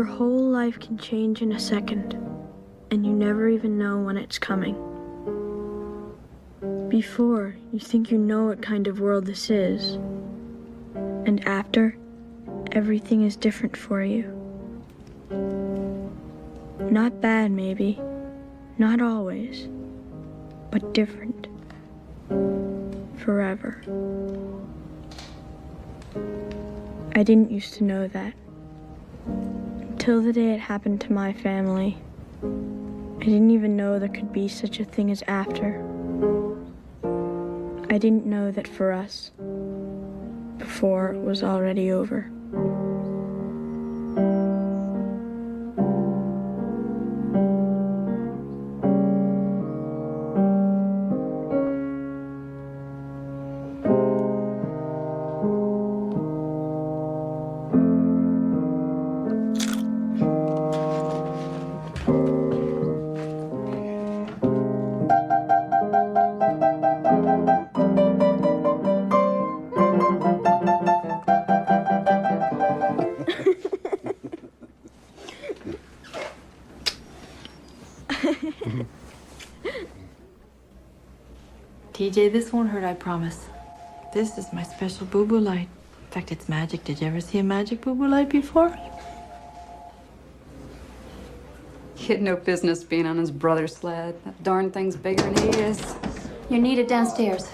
Your whole life can change in a second, and you never even know when it's coming. Before, you think you know what kind of world this is, and after, everything is different for you. Not bad, maybe. Not always. But different. Forever. I didn't used to know that. Until the day it happened to my family. I didn't even know there could be such a thing as after. I didn't know that for us, before it was already over. TJ, this won't hurt, I promise. This is my special boo-boo light. In fact, it's magic. Did you ever see a magic boo-boo light before? He had no business being on his brother's sled. That darn thing's bigger than he is. You're needed downstairs.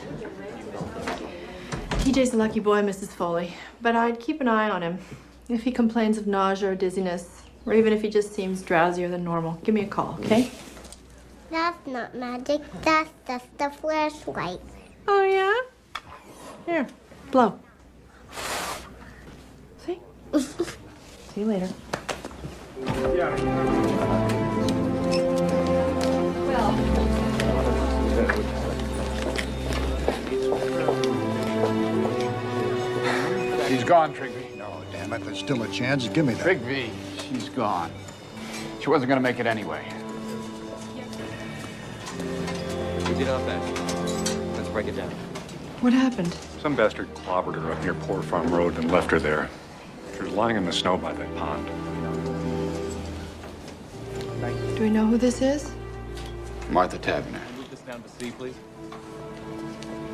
TJ's a lucky boy, Mrs. Foley. But I'd keep an eye on him. If he complains of nausea or dizziness, or even if he just seems drowsier than normal, give me a call, okay? That's not magic. That's just the flashlight. Oh, yeah? Here, blow. See? See you later. She's gone, Trigby. No, damn it, there's still a chance. Give me that. Trigby, she's gone. She wasn't gonna make it anyway. We get off that. Let's break it down. What happened? Some bastard clobbered her up near Poor Farm Road and left her there. She was lying in the snow by that pond. Do we know who this is? Martha Taverner. Move this down to C, please.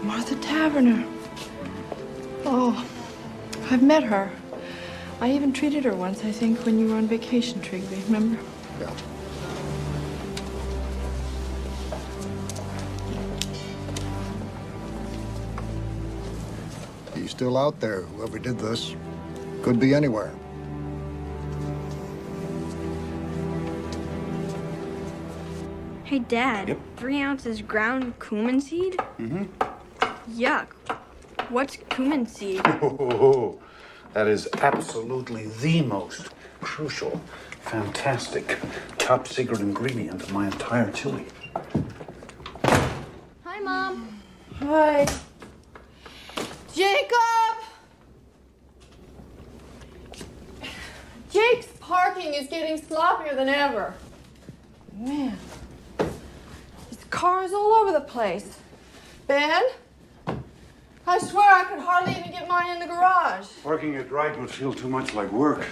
Martha Taverner. Oh, I've met her. I even treated her once, I think, when you were on vacation, Trigby, remember? Yeah. He's still out there. Whoever did this could be anywhere. Hey, Dad. Yep. 3 ounces ground cumin seed? Mm-hmm. Yuck. What's cumin seed? Oh, that is absolutely the most crucial, fantastic, top secret ingredient of my entire chili. Hi, Mom. Hi. Jacob! Jake's parking is getting sloppier than ever. Man, his car's all over the place. Ben? I swear I could hardly even get mine in the garage. Parking it right would feel too much like work.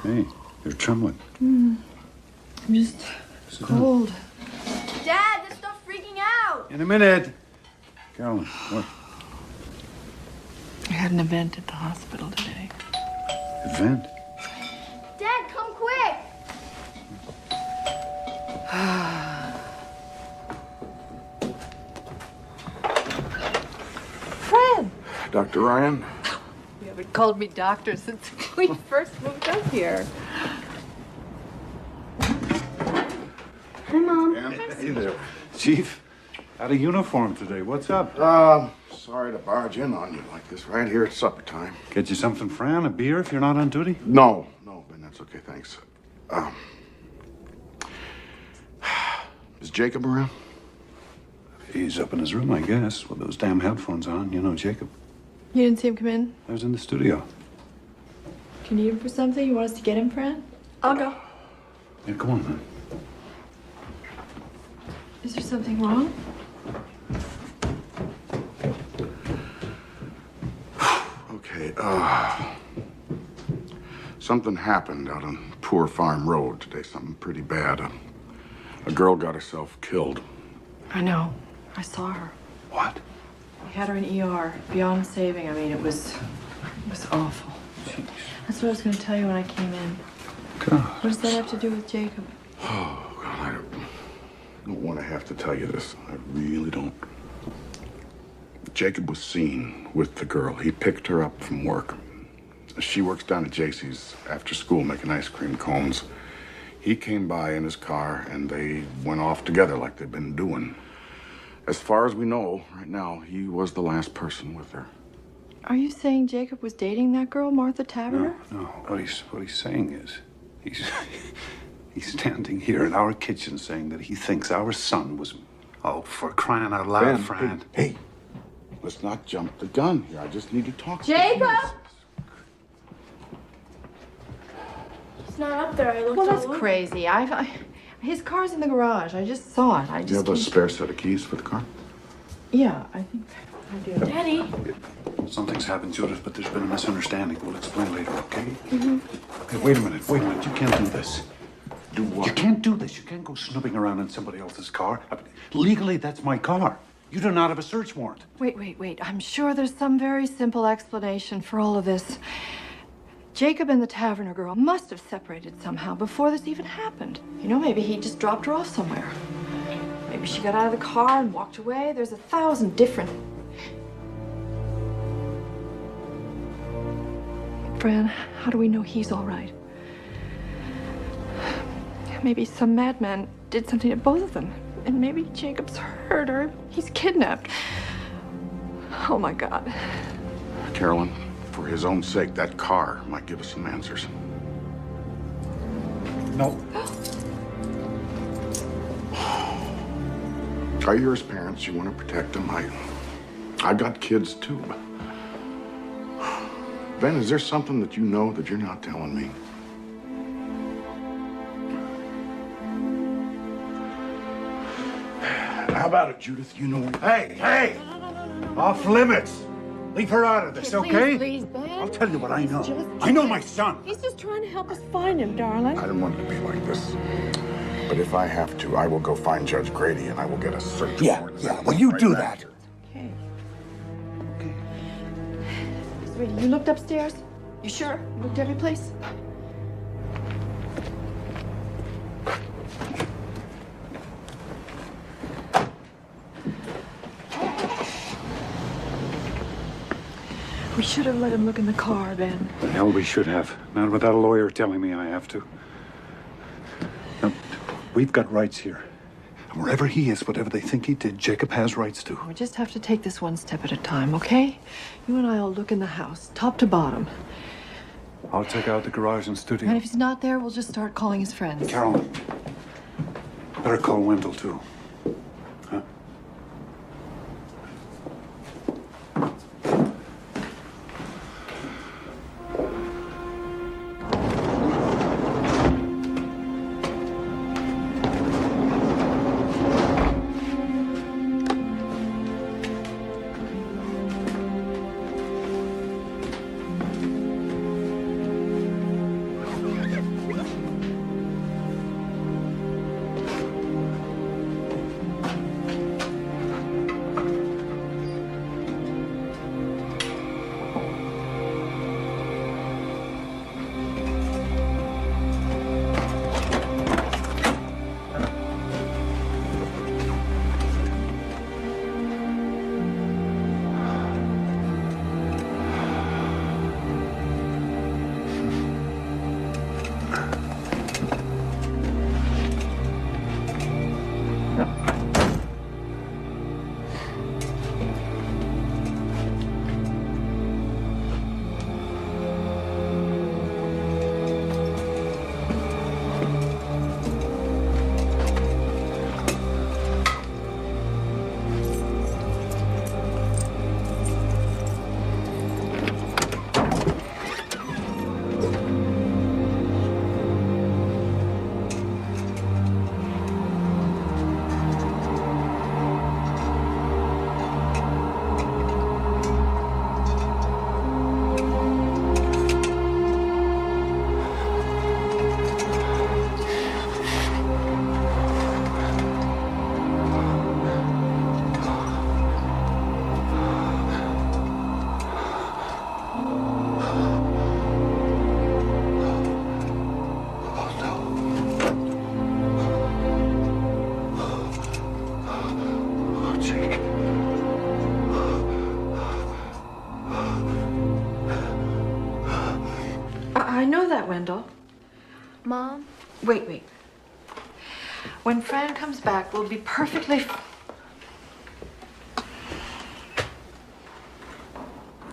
Hey, you're trembling. I'm just cold. Dad, this stuff's freaking out. In a minute. Carolyn, what? I had an event at the hospital today. Event? Dad, come quick. Fred! Dr. Ryan? You haven't called me doctor since we first moved up here. Hi, Mom. Hey there. Chief, out of uniform today. What's up? Sorry to barge in on you like this right here at supper time. Get you something, Fran? A beer if you're not on duty? No, Ben, that's okay, thanks. Is Jacob around? He's up in his room, I guess, with those damn headphones on. You know Jacob. You didn't see him come in? I was in the studio. Do you need him for something? You want us to get him, Fran? I'll go. Yeah, come on, then. Is there something wrong? Something happened out on Poor Farm Road today, something pretty bad. A girl got herself killed. I know. I saw her. What? We had her in ER, beyond saving. I mean, it was awful. Jeez. That's what I was going to tell you when I came in. God. What does that have to do with Jacob? Oh, God, I don't want to have to tell you this. I really don't. Jacob was seen with the girl. He picked her up from work. She works down at JC's after school making ice cream cones. He came by in his car, and they went off together like they've been doing. As far as we know, right now, he was the last person with her. Are you saying Jacob was dating that girl, Martha Taverner? No. What he's saying is, he's standing here in our kitchen saying that he thinks our son was, oh, for crying out loud, Ben, Fran. Hey, let's not jump the gun here. I just need to talk to you. Jacob! It's not up there. I looked Well, all that's over. crazy. His car's in the garage. I just saw it. Do you have a spare set of keys for the car? Yeah, I think I do. Daddy. Something's happened, Judith, but there's been a misunderstanding. We'll explain later, okay? Hey, wait a minute. You can't do this. Do what? You can't do this. You can't go snooping around in somebody else's car. Legally, that's my car. You do not have a search warrant. Wait. I'm sure there's some very simple explanation for all of this. Jacob and the Taverner girl must have separated somehow before this even happened. You know, maybe he just dropped her off somewhere. Maybe she got out of the car and walked away. There's 1,000 different... Fran, how do we know he's all right? Maybe some madman did something to both of them. And maybe Jacob's hurt or he's kidnapped. Oh, my God. Carolyn, for his own sake, that car might give us some answers. No. You're his parents. You want to protect them. I got kids, too. Ben, is there something that you know that you're not telling me? How about it, Judith? You know... Hey! Off limits. Leave her out of this, okay? Please, Ben. I'll tell you what I know. I know my son. He's just trying to help us find him, darling. I didn't want it to be like this. But if I have to, I will go find Judge Grady and I will get a search warrant. Yeah. Well, you Right do back. that. Okay. Sweetie, you looked upstairs? You sure? You looked every place? We should have let him look in the car, Ben. The hell we should have. Not without a lawyer telling me I have to. Now, we've got rights here. And wherever he is, whatever they think he did, Jacob has rights to. We just have to take this one step at a time, okay? You and I'll look in the house, top to bottom. I'll check out the garage and studio. And if he's not there, we'll just start calling his friends. Carolyn, better call Wendell, too. Huh? I know that, Wendell. Mom? Wait. When Fran comes back, we'll be perfectly...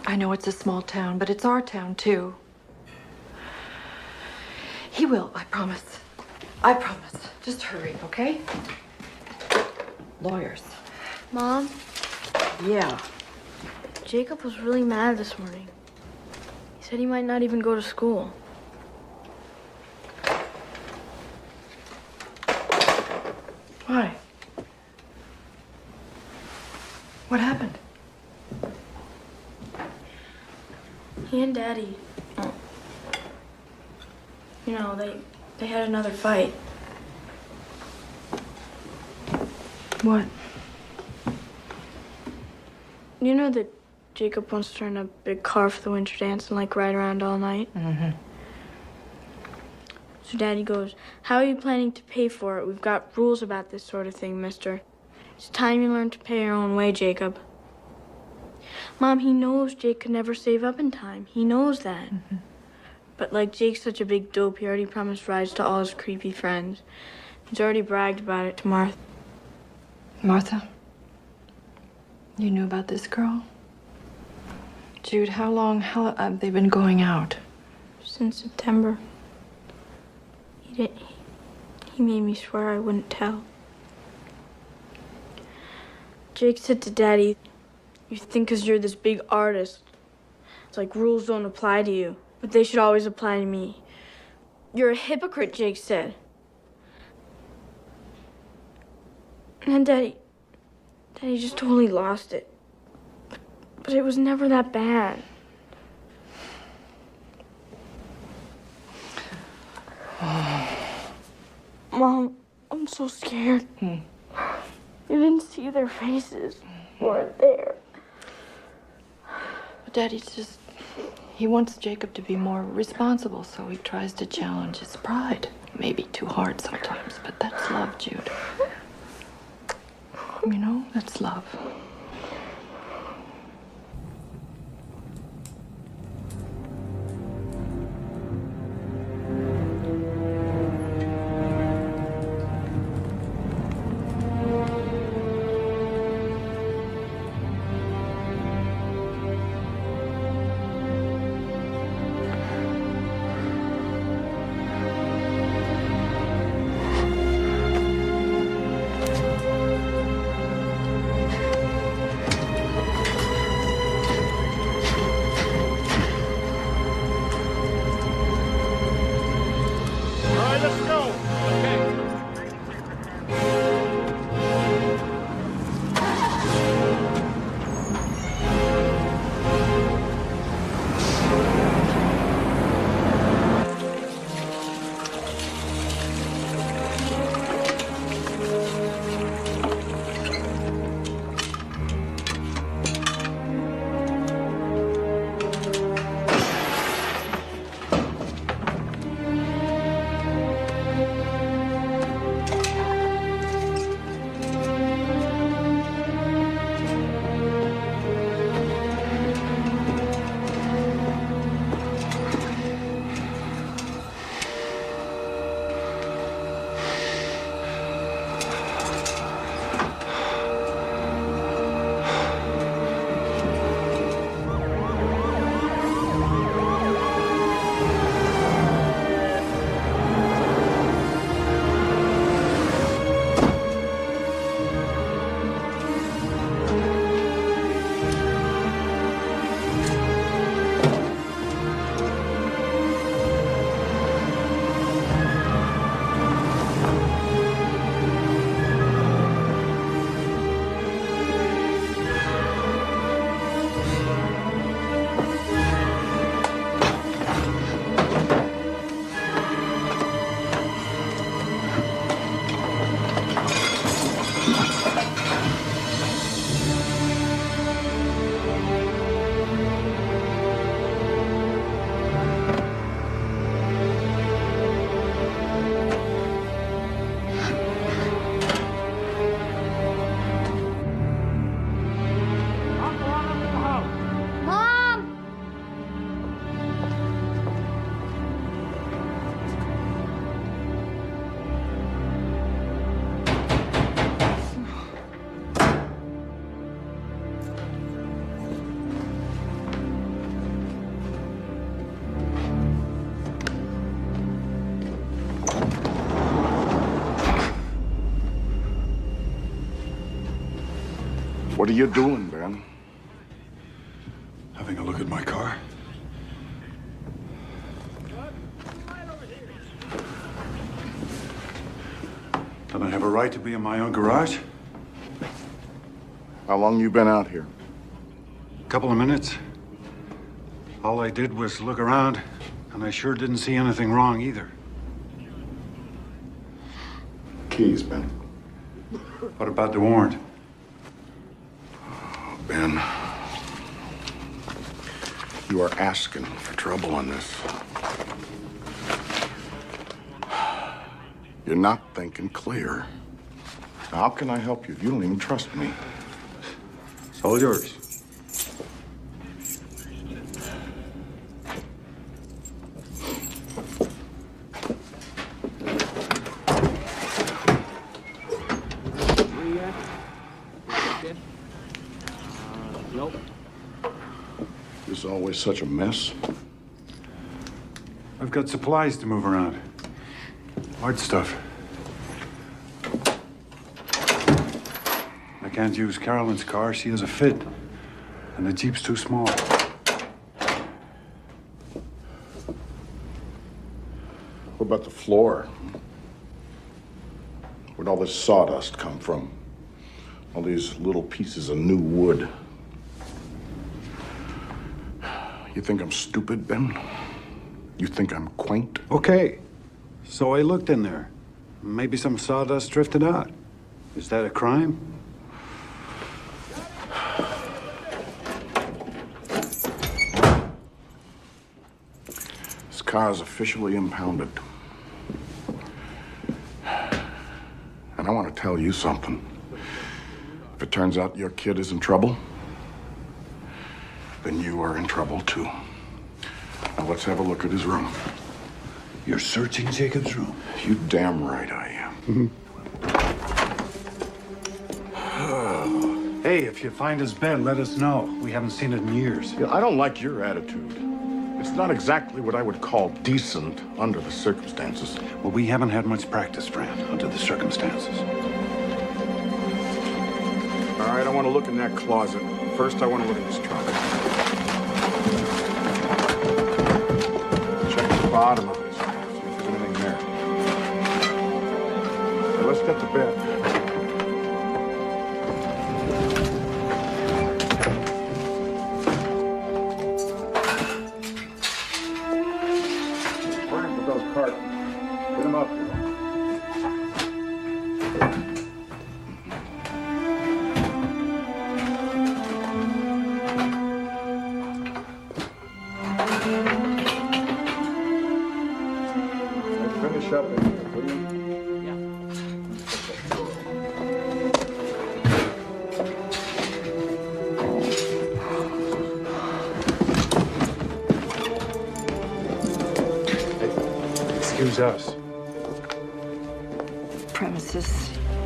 I know it's a small town, but it's our town, too. He will, I promise. I promise. Just hurry, okay? Lawyers. Mom? Yeah. Jacob was really mad this morning. He said he might not even go to school. Why? What happened? He and Daddy, they had another fight. What? You know that Jacob wants to rent a big car for the winter dance and ride around all night? Mm-hmm. So Daddy goes, "How are you planning to pay for it? We've got rules about this sort of thing, mister. It's time you learn to pay your own way, Jacob." Mom, he knows Jake could never save up in time. He knows that. Mm-hmm. But Jake's such a big dope, he already promised rides to all his creepy friends. He's already bragged about it to Martha. Martha? You knew about this girl? Jude, how long have they been going out? Since September. He made me swear I wouldn't tell. Jake said to Daddy, "You think 'cause you're this big artist, it's rules don't apply to you, but they should always apply to me. You're a hypocrite," Jake said. And then Daddy just totally lost it. But it was never that bad. Mom, I'm so scared. You didn't see their faces. Weren't there. But Daddy's just... He wants Jacob to be more responsible, so he tries to challenge his pride. Maybe too hard sometimes, but that's love, Jude. That's love. What are you doing, Ben? Having a look at my car. Don't I have a right to be in my own garage? How long you been out here? A couple of minutes. All I did was look around, and I sure didn't see anything wrong either. Keys, Ben. What about the warrant? Ben, you are asking for trouble on this. You're not thinking clear. How can I help you if you don't even trust me? It's all yours. Nope. This is always such a mess. I've got supplies to move around. Hard stuff. I can't use Carolyn's car. She has a fit. And the Jeep's too small. What about the floor? Where'd all this sawdust come from? All these little pieces of new wood. You think I'm stupid, Ben? You think I'm quaint? Okay. So I looked in there. Maybe some sawdust drifted out. Is that a crime? This car is officially impounded. And I want to tell you something. If it turns out your kid is in trouble, then you are in trouble too. Now let's have a look at his room. You're searching Jacob's room? You damn right I am. Hey, if you find his bed, let us know. We haven't seen it in years. I don't like your attitude. It's not exactly what I would call decent under the circumstances. Well, we haven't had much practice, Fran, under the circumstances. All right, I want to look in that closet. First, I want to look at this trunk. Check the bottom of it. See if there's anything there. Now, let's get to bed. Frank, with those cartons. Get them up. Finish up in here, will you? Excuse us. Premises,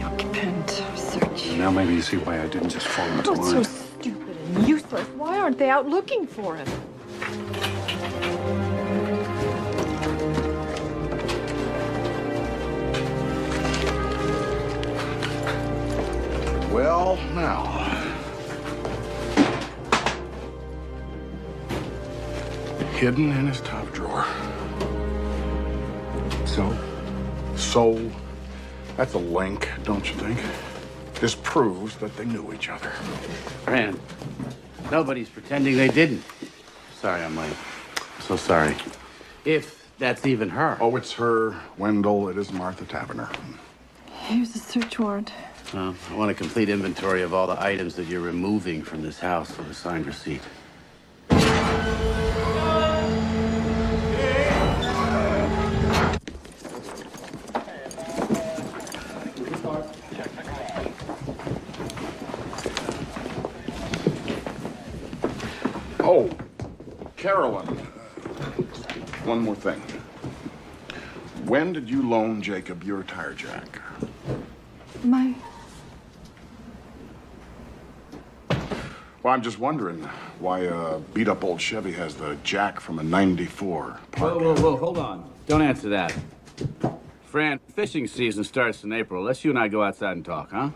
occupant, search. Now maybe you see why I didn't just fall into What's so line. stupid and useless? Why aren't they out looking for him? Well, now. Hidden in his top drawer. So, that's a link, don't you think? This proves that they knew each other. Fran, nobody's pretending they didn't. Sorry I'm late. So sorry. If that's even her. Oh, it's her, Wendell. It is Martha Taverner. Here's a search warrant. I want a complete inventory of all the items that you're removing from this house with a signed receipt. Oh, Carolyn. One more thing. When did you loan Jacob your tire jack? My... Well, I'm just wondering why a beat-up old Chevy has the jack from a '94 Park. Whoa, hold on. Don't answer that. Fran, fishing season starts in April. Let's you and I go outside and talk, huh?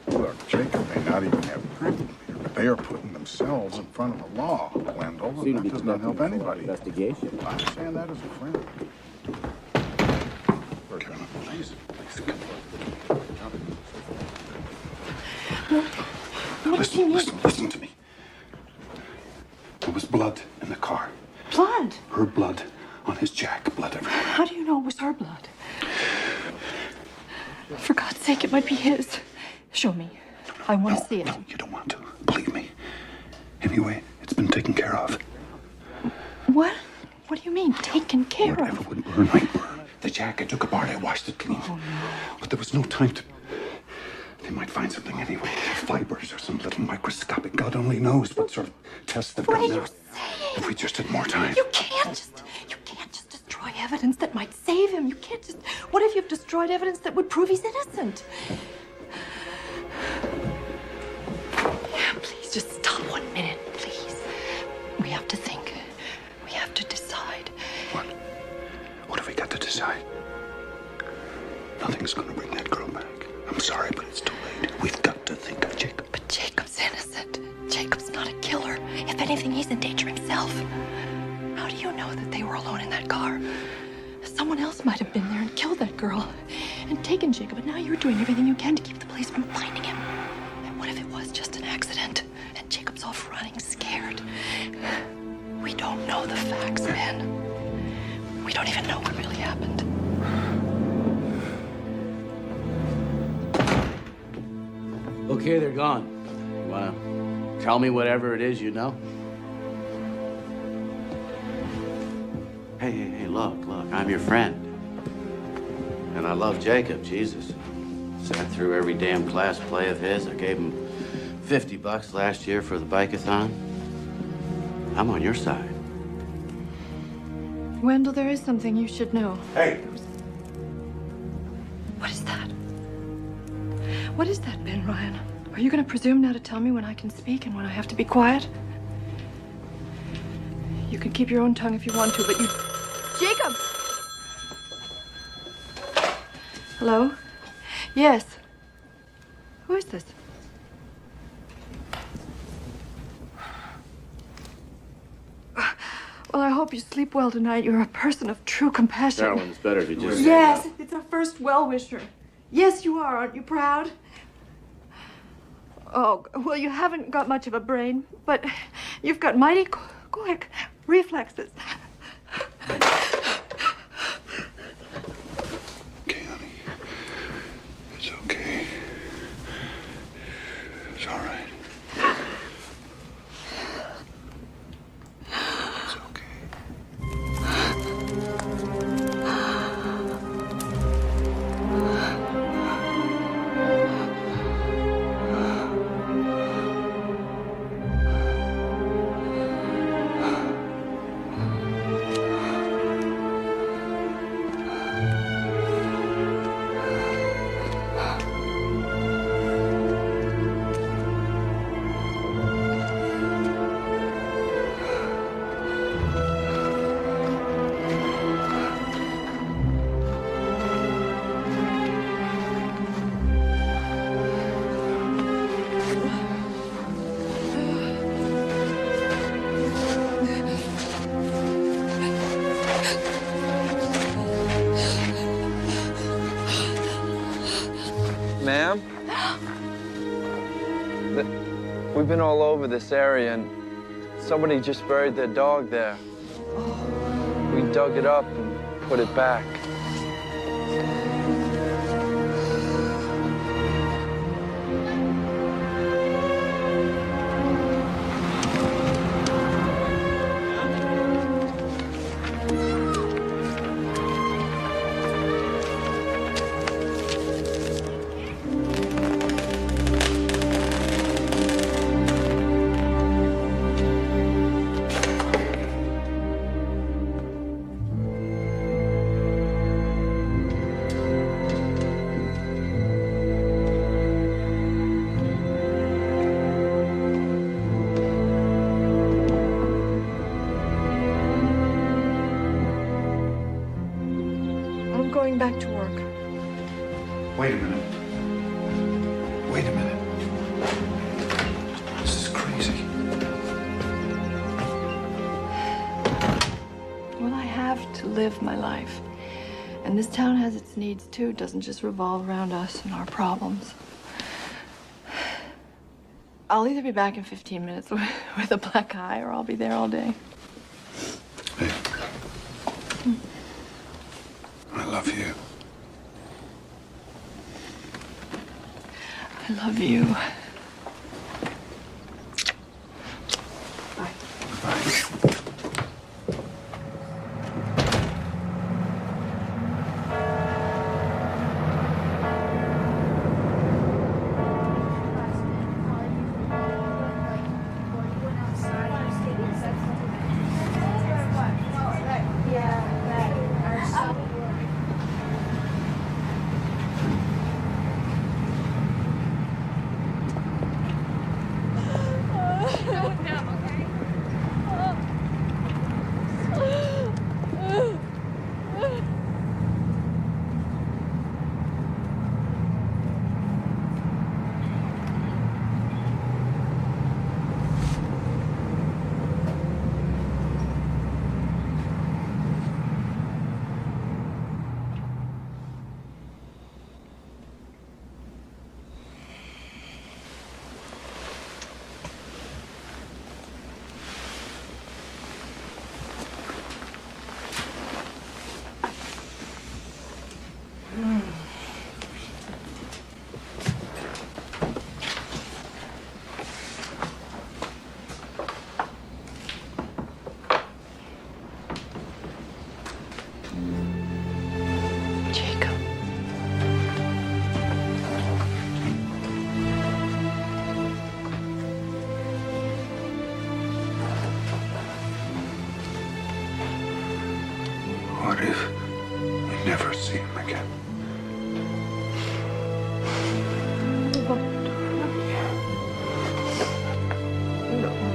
Look, Jacob ain't may not even have proof, but they are putting themselves in front of the law, Wendell. That does not help anybody. Investigation. I understand that as a friend. Kevin, please, come on. Listen to me. There was blood in the car. Blood? Her blood on his jack. Blood everywhere. How do you know it was her blood? For God's sake, it might be his. Show me. I want to see it. No, you don't want to. Believe me. Anyway, it's been taken care of. What? What do you mean, taken care Whatever of? would burn might burn. The jack I took apart, I washed it clean. Oh, no. But there was no time to... They might find something anyway. Fibers or some little microscopic. God only knows what sort of tests they've What done are you now. saying? If we just had more time. You can't just destroy evidence that might save him. You can't just... What if you've destroyed evidence that would prove he's innocent? Please, just stop 1 minute, please. We have to think. We have to decide. What? What have we got to decide? Nothing's gonna bring that girl back. I'm sorry, but it's too late. We've got to think of Jacob. But Jacob's innocent. Jacob's not a killer. If anything, he's in danger himself. How do you know that they were alone in that car? Someone else might have been there and killed that girl and taken Jacob, and now you're doing everything you can to keep the police from finding him. And what if it was just an accident and Jacob's off running scared? We don't know the facts, Ben. We don't even know what really happened. Okay, they're gone. You wanna tell me whatever it is you know? Hey, look, I'm your friend. And I love Jacob, Jesus. Sat through every damn class play of his. I gave him $50 last year for the bike-a-thon. I'm on your side. Wendell, there is something you should know. Hey! What is that? What is that, Ben Ryan? Are you going to presume now to tell me when I can speak and when I have to be quiet? You can keep your own tongue if you want to, but you... Jacob! Hello? Yes. Who is this? Well, I hope you sleep well tonight. You're a person of true compassion. Carolyn, it's better if you just... Yes, it's our first well-wisher. Yes, you are. Aren't you proud? Oh, well, you haven't got much of a brain, but you've got mighty quick reflexes. Okay, honey. It's okay. It's all right. It's okay. Ma'am? We've been all over this area, and somebody just buried their dog there. We dug it up and put it back. I'm going back to work. Wait a minute. Wait a minute. have to live my life. And this town has its needs too. It doesn't just revolve around us and our problems. I'll either be back in 15 minutes with a black eye, or I'll be there all day. Hey. I love you. I love you. Bye. Bye. What if we never see him again?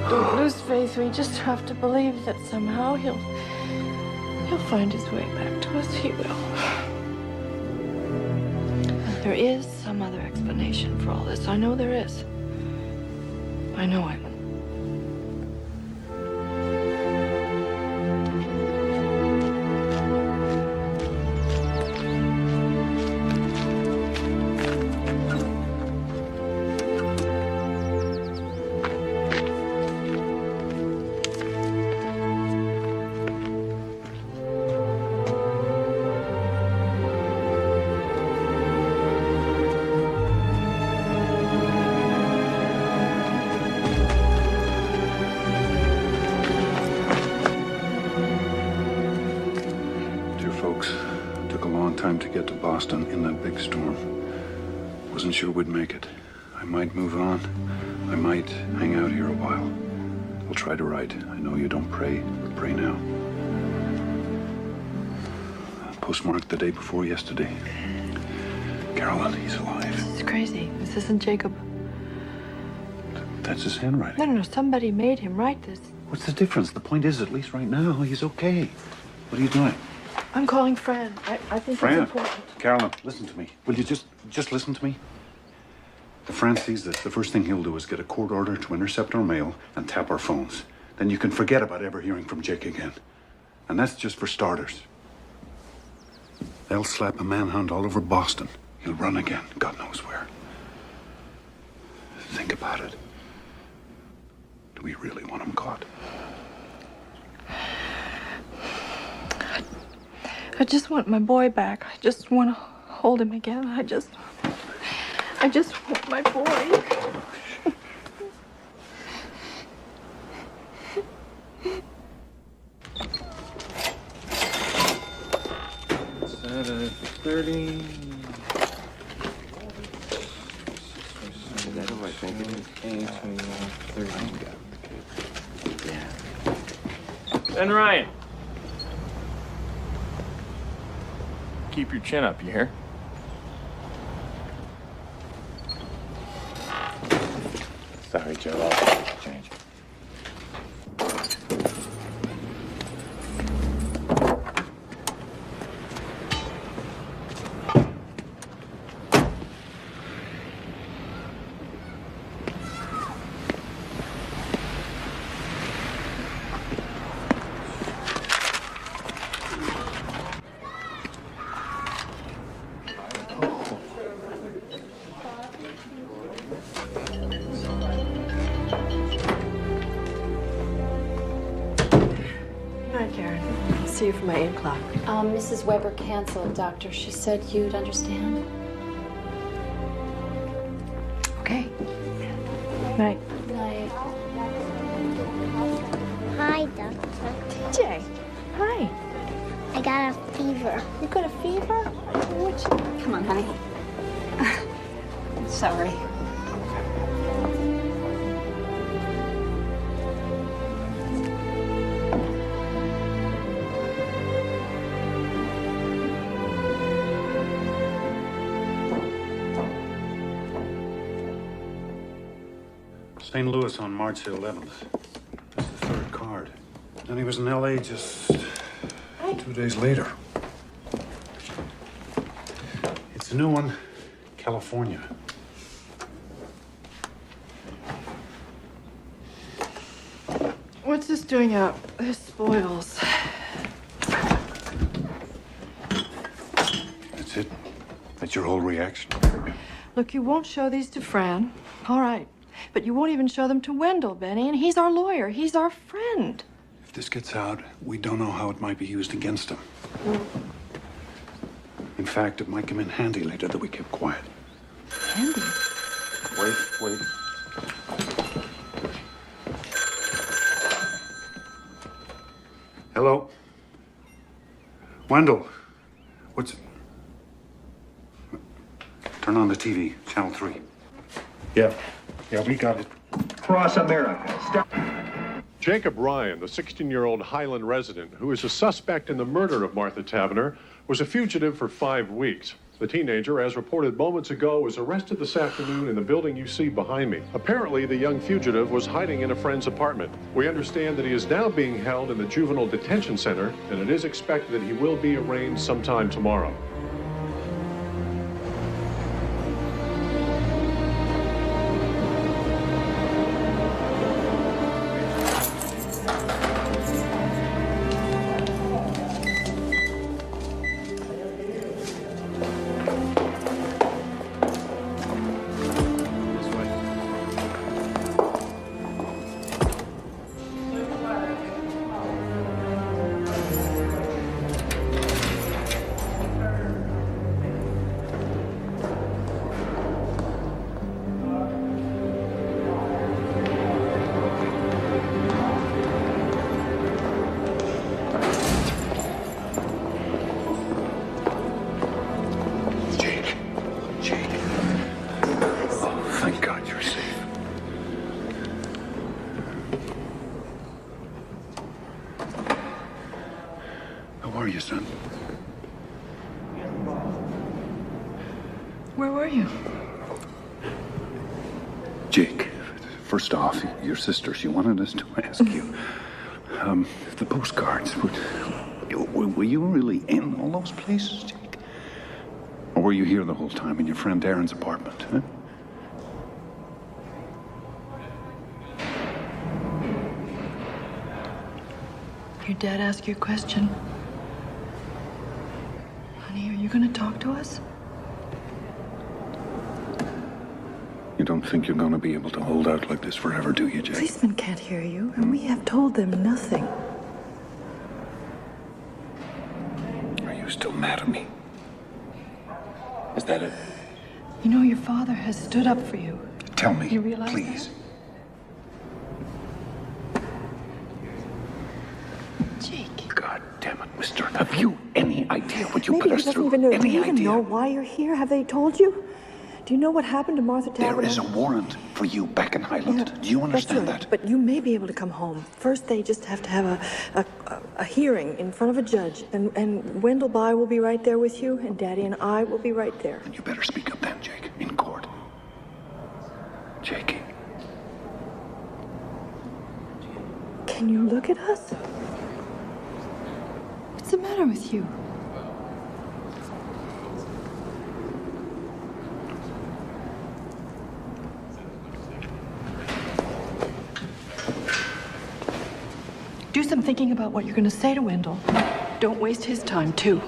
Don't lose faith. We just have to believe that somehow he'll find his way back to us. He will. And there is some other explanation for all this. I know there is. I know it. Time to get to Boston in that big storm. Wasn't sure we'd make it. I might move on. I might hang out here a while. I'll try to write. I know you don't pray, but pray now. Postmarked the day before yesterday. Carolyn, he's alive. This is crazy. This isn't Jacob. That's his handwriting. No. Somebody made him write this. What's the difference? The point is, at least right now, he's okay. What are you doing? I'm calling Fran. I think Fran? it's important. Carolyn, listen to me. Will you just listen to me? If Fran sees this, the first thing he'll do is get a court order to intercept our mail and tap our phones. Then you can forget about ever hearing from Jake again. And that's just for starters. They'll slap a manhunt all over Boston. He'll run again, God knows where. Think about it. Do we really want him caught? I just want my boy back. I just want to hold him again. I just want my boy. Set of 30. What do I think it is? 30. Yeah. Ben Ryan. Keep your chin up, you hear? Sorry, Joe. I'll change. you for my 8 o'clock? Mrs. Weber canceled, Doctor. She said you'd understand. Okay. Night. Night. Hi, Doctor. TJ. Hi. I got a fever. You got a fever? Come on, honey. Sorry. St. Louis on March the 11th. That's the third card. And he was in L.A. just 2 days later. It's a new one, California. What's this doing out? This spoils. That's it? That's your whole reaction? Look, you won't show these to Fran. All right. But you won't even show them to Wendell, Benny, and he's our lawyer. He's our friend. If this gets out, we don't know how it might be used against him. In fact, it might come in handy later that we keep quiet. Handy? Wait. Hello? Wendell, what's... Turn on the TV, channel 3. Yeah, we got it. Cross America. Jacob Ryan, the 16-year-old Highland resident who is a suspect in the murder of Martha Tavener, was a fugitive for 5 weeks. The teenager, as reported moments ago, was arrested this afternoon in the building you see behind me. Apparently, the young fugitive was hiding in a friend's apartment. We understand that he is now being held in the juvenile detention center, and it is expected that he will be arraigned sometime tomorrow. How are you, son? Where were you? Jake, first off, your sister, she wanted us to ask you, the postcards, were you really in all those places, Jake? Or were you here the whole time in your friend Aaron's apartment, huh? Your dad asked you a question. Honey, are you going to talk to us? You don't think you're going to be able to hold out like this forever, do you, Jake? Policemen can't hear you, and we have told them nothing. Are you still mad at me? Is that it? You know, your father has stood up for you. Tell me, You realize please. Jake. God damn it, mister. Have you any idea what you Maybe put he us doesn't through? even know. Do Any you even idea? know why you're here? Have they told you? Do you know what happened to Martha Tavener? There is a warrant for you back in Highland. Do you understand That's right. that? But you may be able to come home. First, they just have to have a hearing in front of a judge. And Wendell By will be right there with you, and Daddy and I will be right there. You better speak up then, Jake, in court. Jake. Can you look at us? What's the matter with you? Do some thinking about what you're going to say to Wendell. Don't waste his time, too.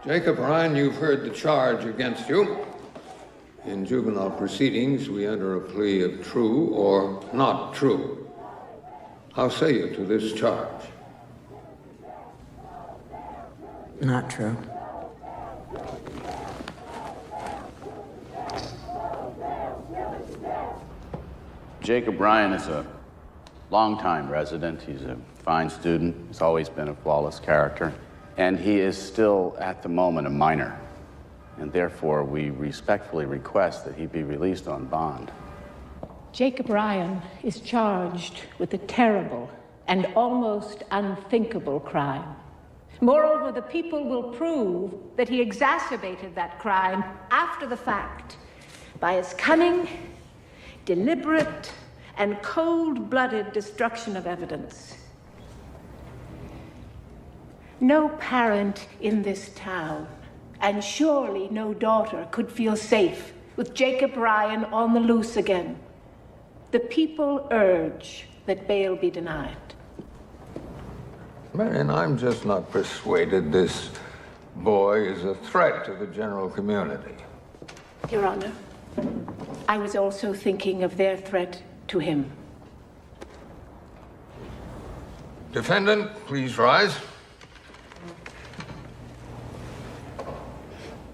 Jacob Ryan, you've heard the charge against you. In juvenile proceedings, we enter a plea of true or not true. How say you to this charge? Not true. Jacob Ryan is a longtime resident. He's a fine student. He's always been a flawless character. And he is still, at the moment, a minor. And therefore, we respectfully request that he be released on bond. Jacob Ryan is charged with a terrible and almost unthinkable crime. Moreover, the people will prove that he exacerbated that crime after the fact by his cunning, deliberate, and cold-blooded destruction of evidence. No parent in this town, and surely no daughter, could feel safe with Jacob Ryan on the loose again. The people urge that bail be denied. Marion, I'm just not persuaded this boy is a threat to the general community. Your Honor, I was also thinking of their threat to him. Defendant, please rise.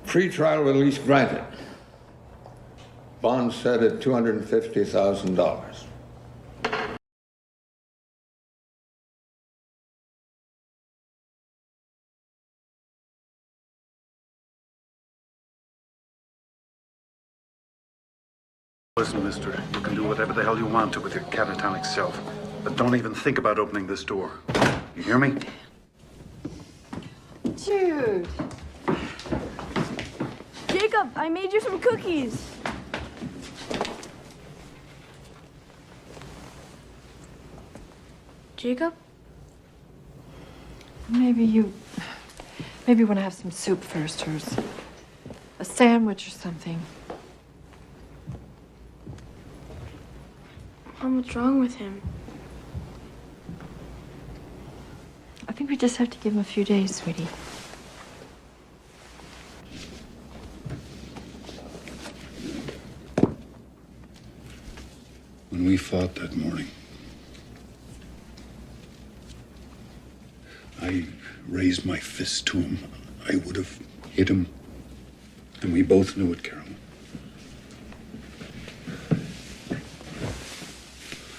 Pre-trial release granted. Bond set at $250,000. Listen, mister, you can do whatever the hell you want to with your catatonic self, but don't even think about opening this door. You hear me? Jude. Jacob, I made you some cookies. Jacob? Maybe you want to have some soup first, or a sandwich or something. Mom, what's wrong with him? I think we just have to give him a few days, sweetie. When we fought that morning, I raised my fist to him. I would have hit him. And we both knew it, Carolyn.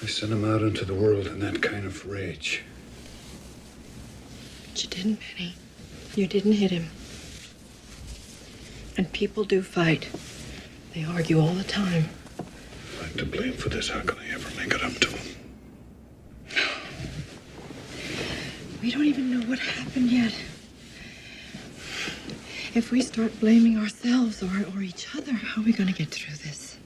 I sent him out into the world in that kind of rage. But you didn't, Penny. You didn't hit him. And people do fight. They argue all the time. If I'm to blame for this, how can I ever make it up to him? We don't even know what happened yet. If we start blaming ourselves or each other, how are we going to get through this?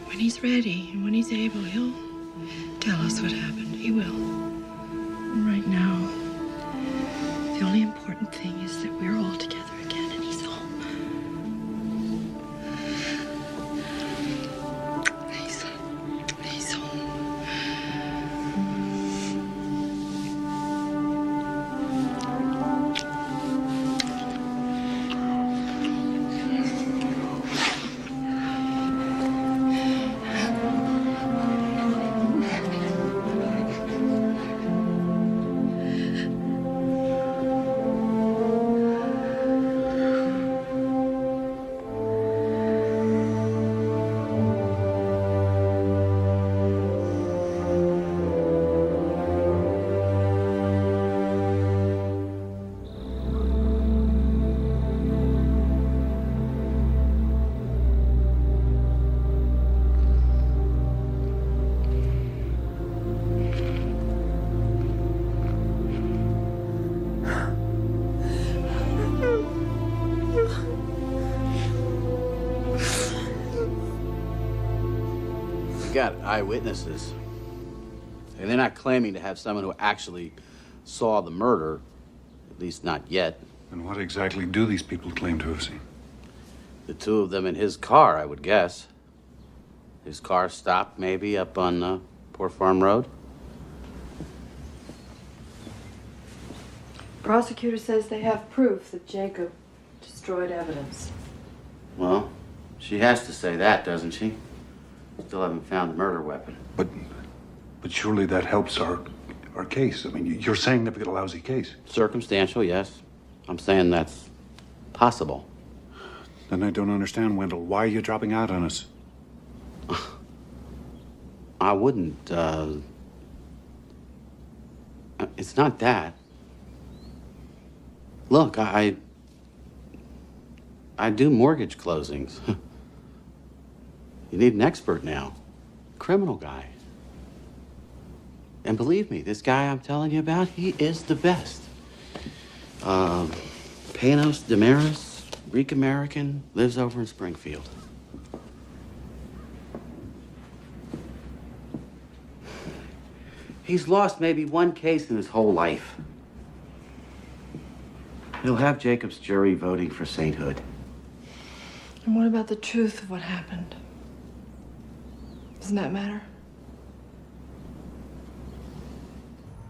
When he's ready and when he's able, he'll tell us what happened. He will. And right now, the only important thing is that we're all together again and he's home. He's home. Got eyewitnesses. And they're not claiming to have someone who actually saw the murder, at least not yet. And what exactly do these people claim to have seen? The two of them in his car, I would guess. His car stopped maybe up on Poor Farm Road. Prosecutor says they have proof that Jacob destroyed evidence. Well, she has to say that, doesn't she? Still haven't found the murder weapon. But surely that helps our case. I mean, you're saying they've got a lousy case. Circumstantial, yes. I'm saying that's possible. Then I don't understand, Wendell. Why are you dropping out on us? I wouldn't, it's not that. Look, I do mortgage closings. You need an expert now. Criminal guy. And believe me, this guy I'm telling you about, he is the best. Panos Damaris, Greek American, lives over in Springfield. He's lost maybe one case in his whole life. He'll have Jacob's jury voting for sainthood. And what about the truth of what happened? Doesn't that matter?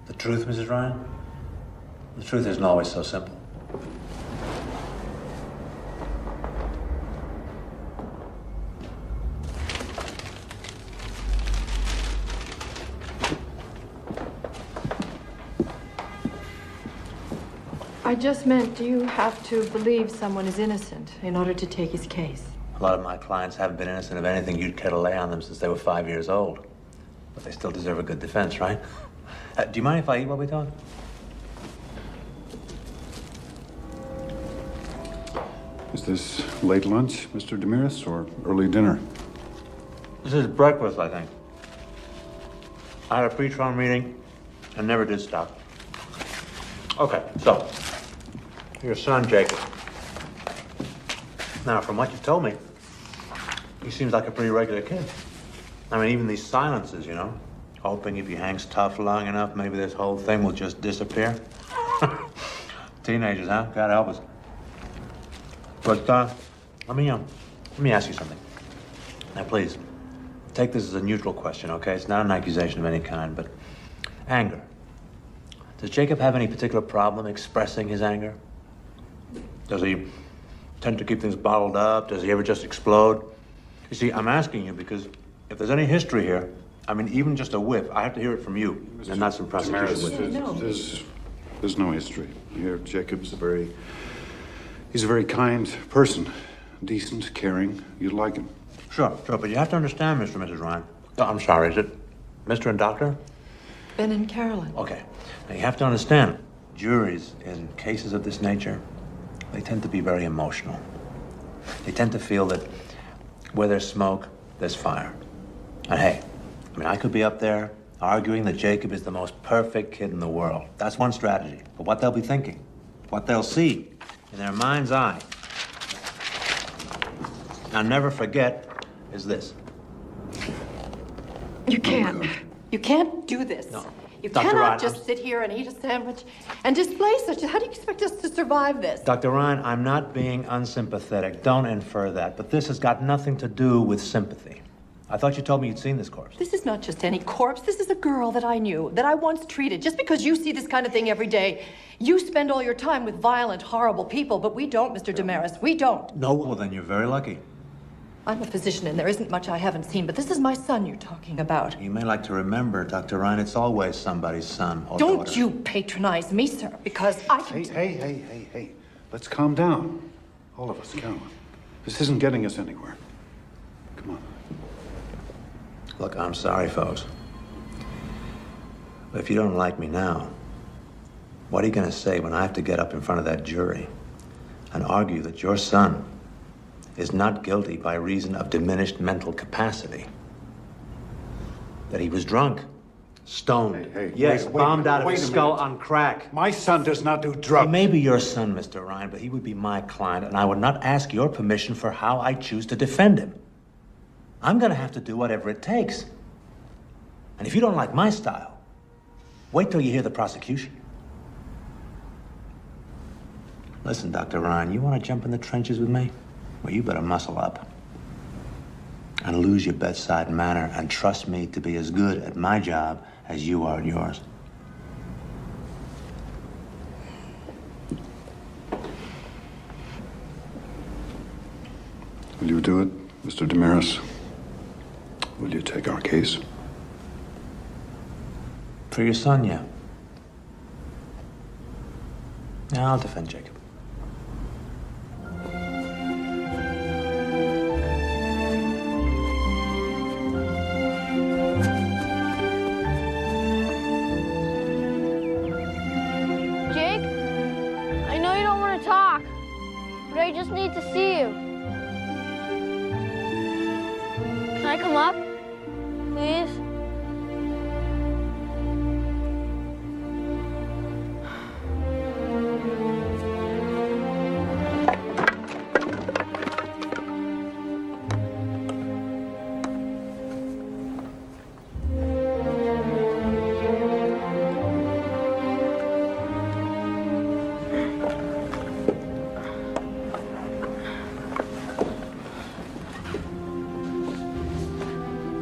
The truth, Mrs. Ryan? The truth isn't always so simple. I just meant, do you have to believe someone is innocent in order to take his case? A lot of my clients haven't been innocent of anything you'd care to lay on them since they were 5 years old. But they still deserve a good defense, right? Do you mind if I eat while we talk? Is this late lunch, Mr. Damaris, or early dinner? This is breakfast, I think. I had a pre-trial meeting and never did stop. Okay, so, your son, Jacob. Now, from what you told me, he seems like a pretty regular kid. I mean, even these silences, you know? Hoping if he hangs tough long enough, maybe this whole thing will just disappear. Teenagers, huh? God help us. But, let me ask you something. Now, please, take this as a neutral question, okay? It's not an accusation of any kind, but anger. Does Jacob have any particular problem expressing his anger? Does he tend to keep things bottled up? Does he ever just explode? You see, I'm asking you because if there's any history here, I mean, even just a whiff, I have to hear it from you, and not some prosecution witness. There's no history here. Jacob's he's a very kind person, decent, caring. You'd like him. Sure, but you have to understand, Mr. and Mrs. Ryan. Oh, I'm sorry, is it Mr. and Doctor? Ben and Carolyn. Okay. Now, you have to understand, juries in cases of this nature, they tend to be very emotional. They tend to feel that where there's smoke, there's fire. And hey, I mean, I could be up there arguing that Jacob is the most perfect kid in the world. That's one strategy. But what they'll be thinking, what they'll see in their mind's eye, I'll never forget, is this. You can't. You can't do this. No. You Dr. cannot Ryan, just sit here and eat a sandwich and display such. How do you expect us to survive this? Dr. Ryan, I'm not being unsympathetic. Don't infer that. But this has got nothing to do with sympathy. I thought you told me you'd seen this corpse. This is not just any corpse. This is a girl that I knew, that I once treated. Just because you see this kind of thing every day, you spend all your time with violent, horrible people, but we don't, Mr. Damaris. We don't. No, well, then you're very lucky. I'm a physician, and there isn't much I haven't seen, but this is my son you're talking about. You may like to remember, Dr. Ryan, it's always somebody's son or Don't daughter. you patronize me, sir, because I can... Hey. Let's calm down. All of us, come on. This isn't getting us anywhere. Come on. Look, I'm sorry, folks. But if you don't like me now, what are you going to say when I have to get up in front of that jury and argue that your son is not guilty by reason of diminished mental capacity? That he was drunk, stoned, yes, bombed out of his skull on crack. My son does not do drugs. He may be your son, Mr. Ryan, but he would be my client, and I would not ask your permission for how I choose to defend him. I'm going to have to do whatever it takes. And if you don't like my style, wait till you hear the prosecution. Listen, Dr. Ryan, you want to jump in the trenches with me? Well, you better muscle up and lose your bedside manner and trust me to be as good at my job as you are at yours. Will you do it, Mr. Damaris? Will you take our case? For your son, yeah. Yeah, I'll defend Jacob. Jake, I know you don't want to talk, but I just need to see you. Can I come up, please?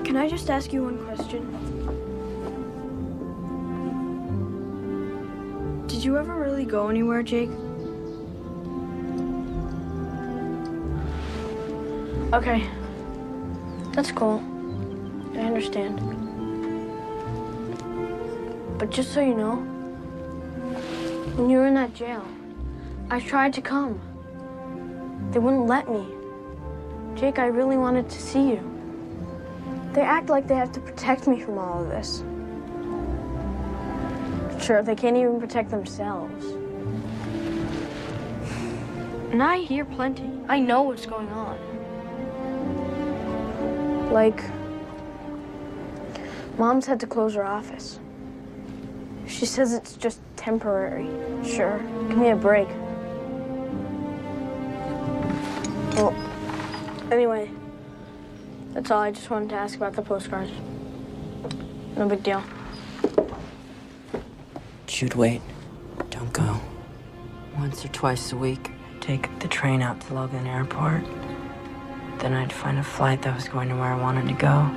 Can I just ask you one question? Did you ever really go anywhere, Jake? Okay. That's cool. I understand. But just so you know, when you were in that jail, I tried to come. They wouldn't let me. Jake, I really wanted to see you. They act like they have to protect me from all of this. Sure, they can't even protect themselves. And I hear plenty. I know what's going on. Like, Mom's had to close her office. She says it's just temporary. Sure, give me a break. Well, anyway. That's all. I just wanted to ask about the postcards. No big deal. Jude, wait. Don't go. Once or twice a week, I'd take the train out to Logan Airport. Then I'd find a flight that was going to where I wanted to go.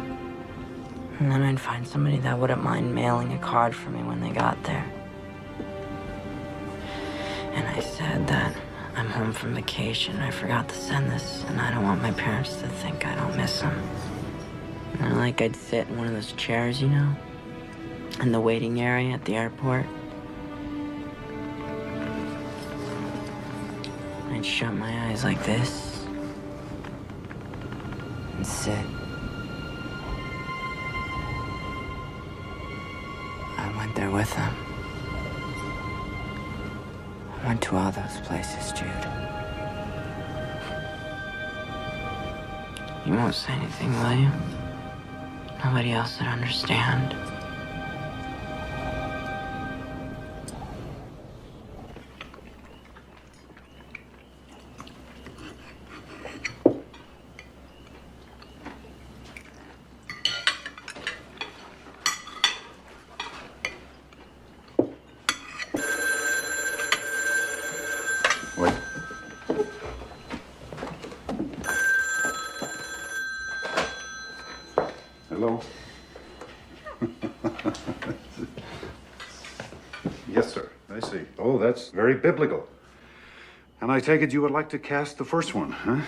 And then I'd find somebody that wouldn't mind mailing a card for me when they got there. And I said that I'm home from vacation. I forgot to send this, and I don't want my parents to think I don't miss them. And like I'd sit in one of those chairs, you know, in the waiting area at the airport. I'd shut my eyes like this and sit. I went there with them. I went to all those places, Jude. You won't say anything, will you? Nobody else would understand. Hello? Yes, sir. I see. Oh, that's very biblical. And I take it you would like to cast the first one, huh?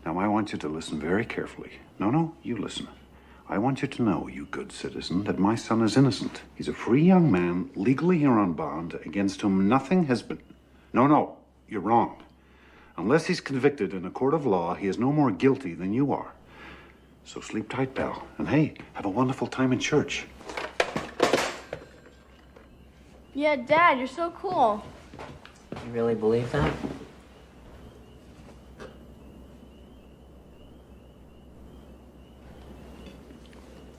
Now, I want you to listen very carefully. No, you listen. I want you to know, you good citizen, that my son is innocent. He's a free young man, legally here on bond, against whom nothing has been... No, you're wrong. Unless he's convicted in a court of law, he is no more guilty than you are. So sleep tight, pal. And hey, have a wonderful time in church. Yeah, Dad, you're so cool. You really believe that?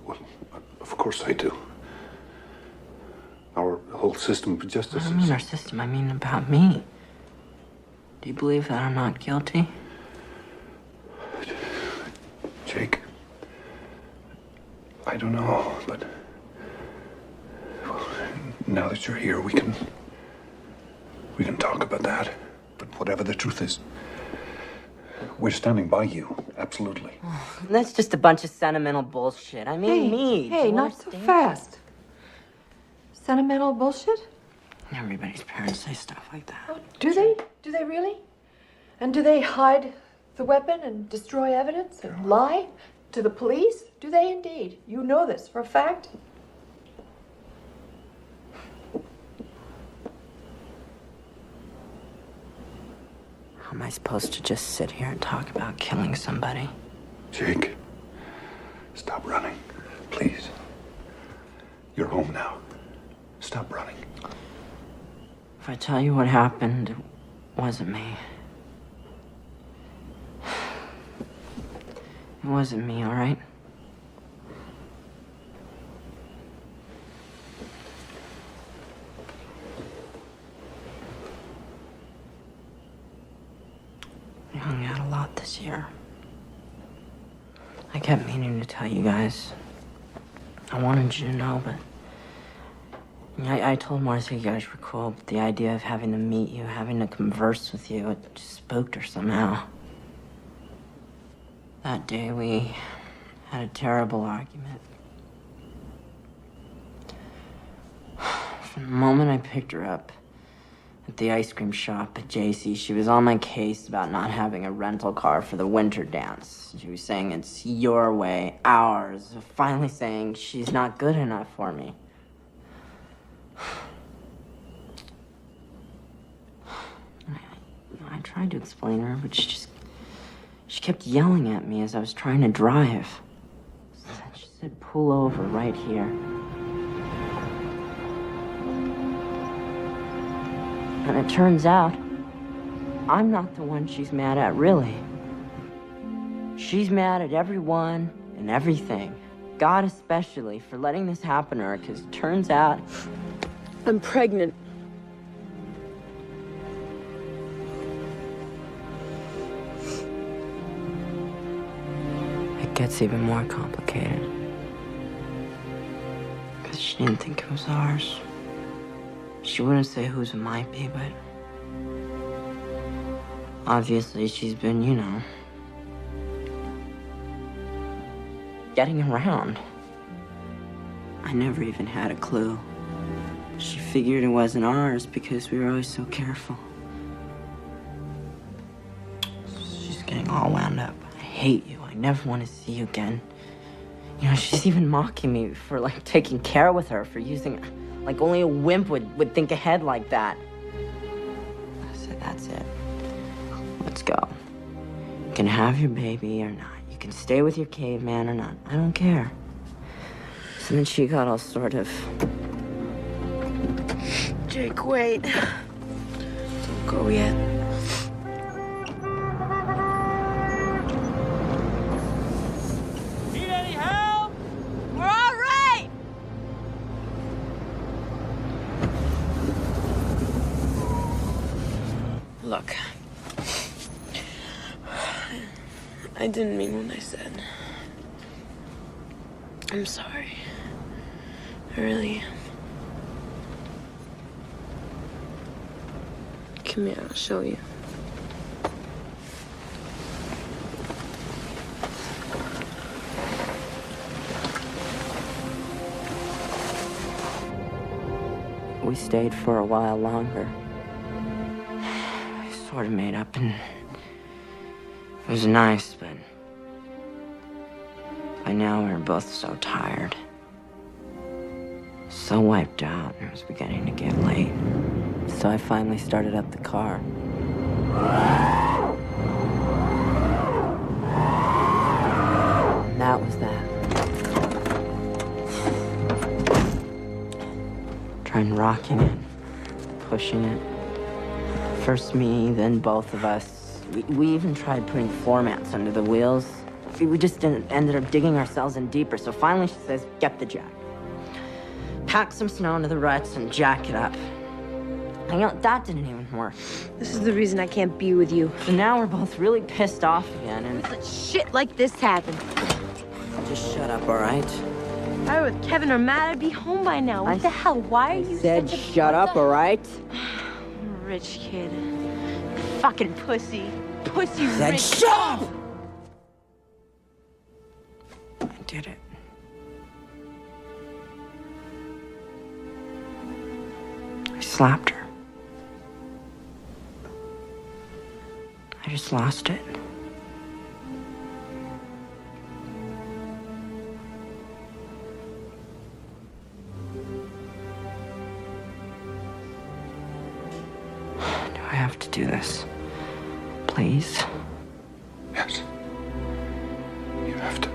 Well, of course I do. Our whole system of justice I don't mean our system, I mean about me. Do you believe that I'm not guilty? Jake, I don't know, but well, now that you're here, we can talk about that. But whatever the truth is. We're standing by you, absolutely. That's just a bunch of sentimental bullshit. I mean, me. Hey, not so fast. Sentimental bullshit? Everybody's parents say stuff like that. Oh, do they? Do they really? And do they hide the weapon and destroy evidence and lie to the police? Do they indeed? You know this for a fact? How am I supposed to just sit here and talk about killing somebody? Jake, stop running, please. You're home now. Stop running. If I tell you what happened, it wasn't me. It wasn't me, all right? I hung out a lot this year. I kept meaning to tell you guys. I wanted you to know, but I told Martha you guys were cool, but the idea of having to meet you, having to converse with you, it just spooked her somehow. That day we had a terrible argument. From the moment I picked her up at the ice cream shop at JC, she was on my case about not having a rental car for the winter dance. She was saying it's your way, ours. Finally saying she's not good enough for me. I tried to explain to her, but she kept yelling at me as I was trying to drive. She said, pull over right here. And it turns out, I'm not the one she's mad at, really. She's mad at everyone and everything. God especially for letting this happen to her, because it turns out I'm pregnant. It gets even more complicated. Because she didn't think it was ours. She wouldn't say whose it might be, but obviously she's been, you know, getting around. I never even had a clue. She figured it wasn't ours because we were always so careful. She's getting all wound up. I hate you. I never want to see you again. You know, she's even mocking me for, like, taking care with her, for using... Like, only a wimp would think ahead like that. I said, that's it. Let's go. You can have your baby or not. You can stay with your caveman or not. I don't care. So then she got all sort of... Jake, wait. Don't go yet. Need any help? We're all right! Look, I didn't mean what I said. I'm sorry. I really am. Come here, I'll show you. We stayed for a while longer. Sort of made up, and it was nice, but by now we were both so tired, so wiped out, and it was beginning to get late. So I finally started up the car. And that was that. Trying rocking it, pushing it. First me, then both of us. We even tried putting floor mats under the wheels. We just ended up digging ourselves in deeper. So finally she says, get the jack. Pack some snow into the ruts and jack it up. And, you know, that didn't even work. This is the reason I can't be with you. So now we're both really pissed off again, and... Let shit like this happen. Just shut up, all right? If I were with Kevin or Matt, I'd be home by now. What the hell? Why are you said such a... shut up, all right? Rich kid. fucking pussy. Pussy Then rich. shut up! I did it. I slapped her. I just lost it. Do I have to do this? Please? Yes. You have to.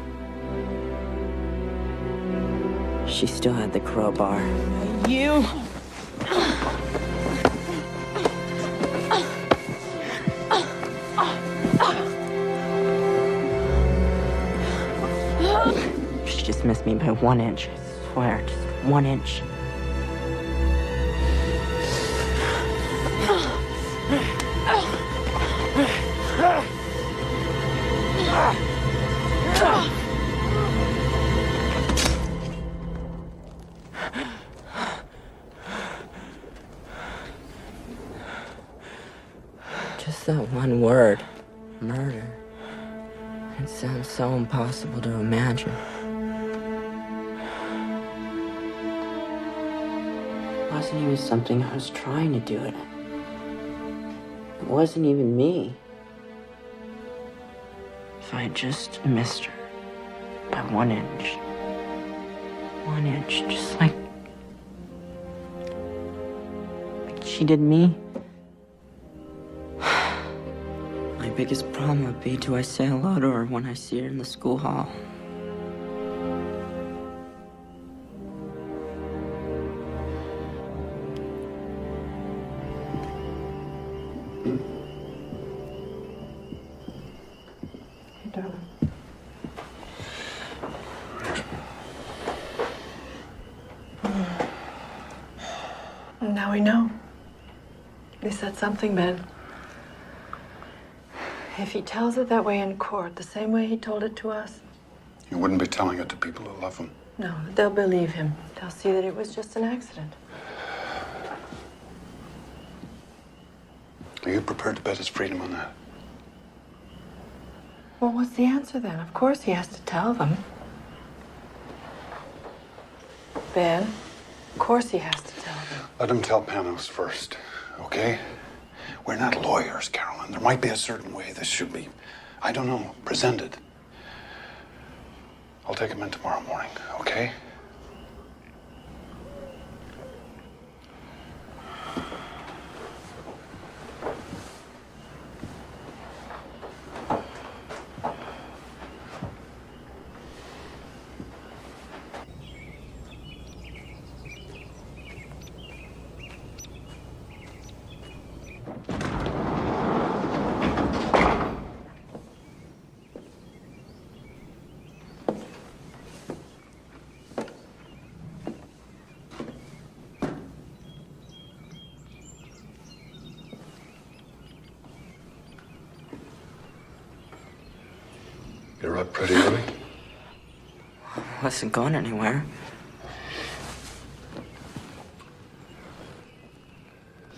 She still had the crowbar. You. She just missed me by 1 inch. I swear, just 1 inch. Just that one word, murder. It sounds so impossible to imagine. It wasn't even something I was trying to do it. It wasn't even me. If I had just missed her by 1 inch. 1 inch, just like she did me. My biggest problem would be, do I say hello to her when I see her in the school hall? Now we know. He said something, Ben. If he tells it that way in court, the same way he told it to us, You wouldn't be telling it to people who love him. no, they'll believe him. They'll see that it was just an accident. Are you prepared to bet his freedom on that? Well, what's the answer then? Of course he has to tell them. Ben, of course he has to tell them. Let him tell Panos first, okay? We're not lawyers, Carolyn. There might be a certain way this should be, I don't know, presented. I'll take him in tomorrow morning, okay? You're up pretty early. I wasn't going anywhere.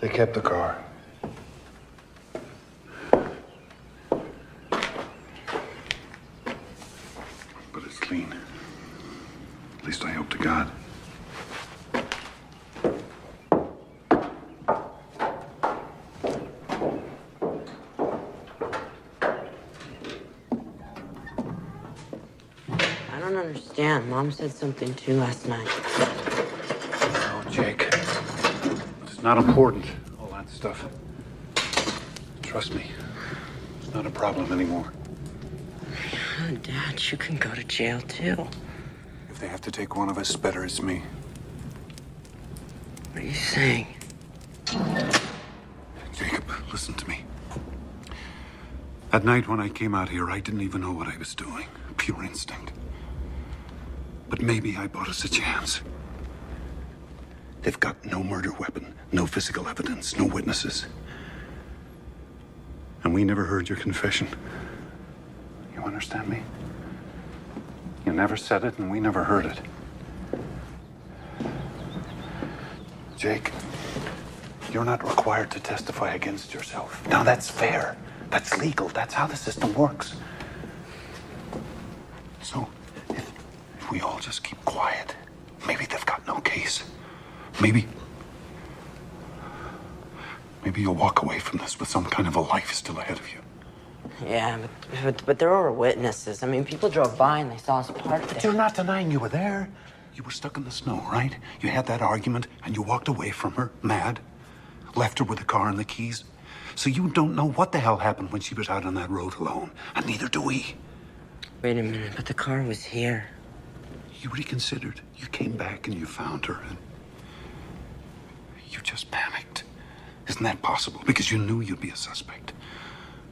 They kept the car. But it's clean. At least I hope to God. I don't understand. Mom said something too last night. Oh, Jake. It's not important, all that stuff. Trust me. It's not a problem anymore. Oh, Dad, you can go to jail too. If they have to take one of us, better it's me. What are you saying? Jacob, listen to me. That night when I came out here, I didn't even know what I was doing. Pure instinct. But maybe I bought us a chance. They've got no murder weapon, no physical evidence, no witnesses. And we never heard your confession. You understand me? You never said it, and we never heard it. Jake, You're not required to testify against yourself. Now, that's fair. That's legal. That's how the system works. So, if we all just keep quiet, maybe they've got no case. Maybe you'll walk away from this with some kind of a life still ahead of you. Yeah, but there were witnesses. I mean, people drove by and they saw us parked But there. you're not denying you were there. You were stuck in the snow, right? You had that argument and you walked away from her, mad. Left her with the car and the keys. So you don't know what the hell happened when she was out on that road alone. And neither do we. Wait a minute, but the car was here. You reconsidered. You came back and you found her and you just panicked. Isn't that possible? Because you knew you'd be a suspect.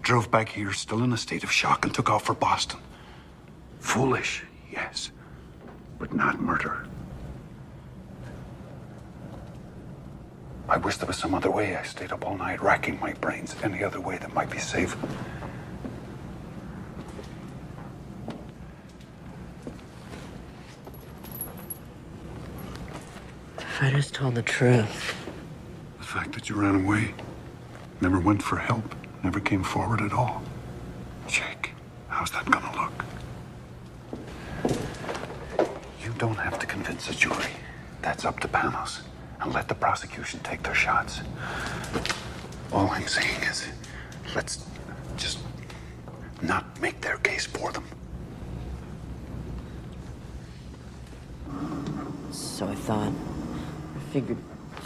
Drove back here still in a state of shock and took off for Boston. Foolish, yes, but not murder. I wish there was some other way. I stayed up all night racking my brains. Any other way that might be safe. If I just told the truth. The fact that you ran away, never went for help, never came forward at all. Jake, how's that gonna look? You don't have to convince a jury. That's up to Panos. And let the prosecution take their shots. All I'm saying is, let's just not make their case for them. So I thought. I figured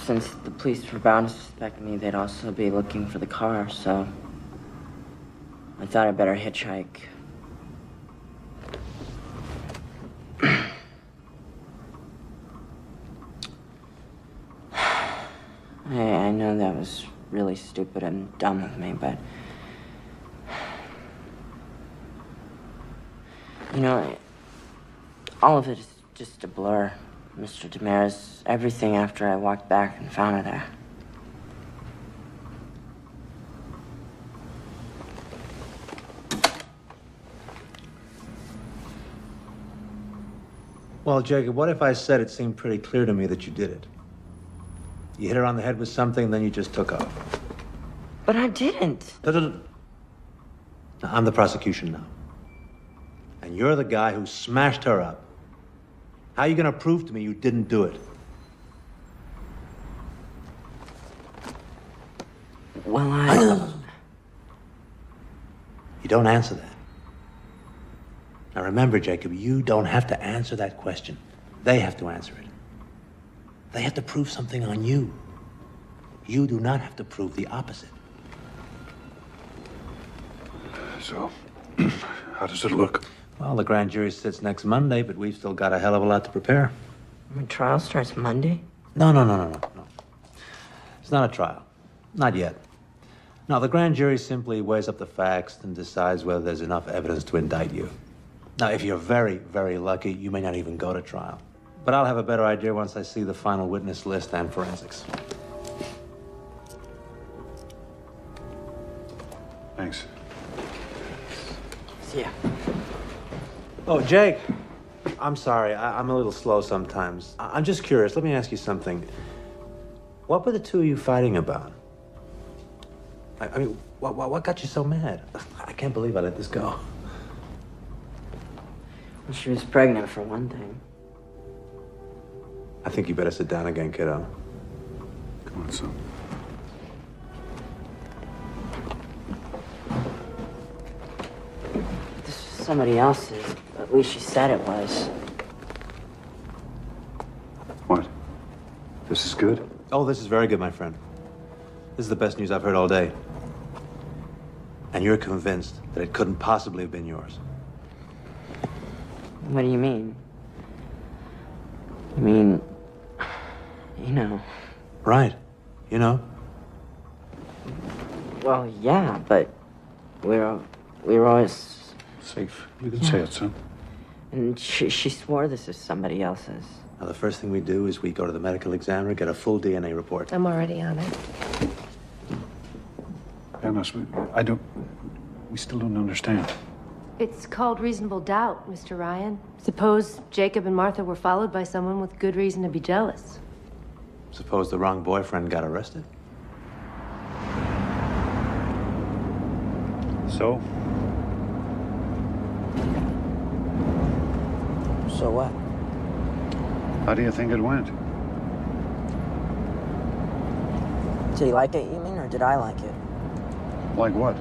since the police were bound to suspect me, they'd also be looking for the car, so I thought I'd better hitchhike. I know that was really stupid and dumb of me, but you know, all of it is just a blur, Mr. Damaris. Everything after I walked back and found her there. Well, Jacob, what if I said it seemed pretty clear to me that you did it? You hit her on the head with something, then you just took off. But I didn't. Now, I'm the prosecution now. And you're the guy who smashed her up. How are you gonna prove to me you didn't do it? Well, You don't answer that. Now remember, Jacob, you don't have to answer that question. They have to answer it. They have to prove something on you. You do not have to prove the opposite. So, how does it look? Well, the grand jury sits next Monday, but we've still got a hell of a lot to prepare. My trial starts Monday? No. It's not a trial. Not yet. No, the grand jury simply weighs up the facts and decides whether there's enough evidence to indict you. Now, if you're very, very lucky, you may not even go to trial. But I'll have a better idea once I see the final witness list and forensics. Thanks. See ya. Oh, Jake. I'm sorry. I'm a little slow sometimes. I'm just curious. Let me ask you something. What were the two of you fighting about? I mean, what got you so mad? I can't believe I let this go. Well, she was pregnant, for one thing. I think you better sit down again, kiddo. Come on, son. This was somebody else's. At least she said it was. What? This is good? Oh, this is very good, my friend. This is the best news I've heard all day. And you're convinced that it couldn't possibly have been yours. What do you mean? I mean, you know. Right. You know? Well, yeah, but we were always... Safe. You can say it, son. And she swore this was somebody else's. Now, the first thing we do is we go to the medical examiner, get a full DNA report. I'm already on it. Panos, we still don't understand. It's called reasonable doubt, Mr. Ryan. Suppose Jacob and Martha were followed by someone with good reason to be jealous. Suppose the wrong boyfriend got arrested? So? So what? How do you think it went? Did you like it, you mean, or did I like it? Like what?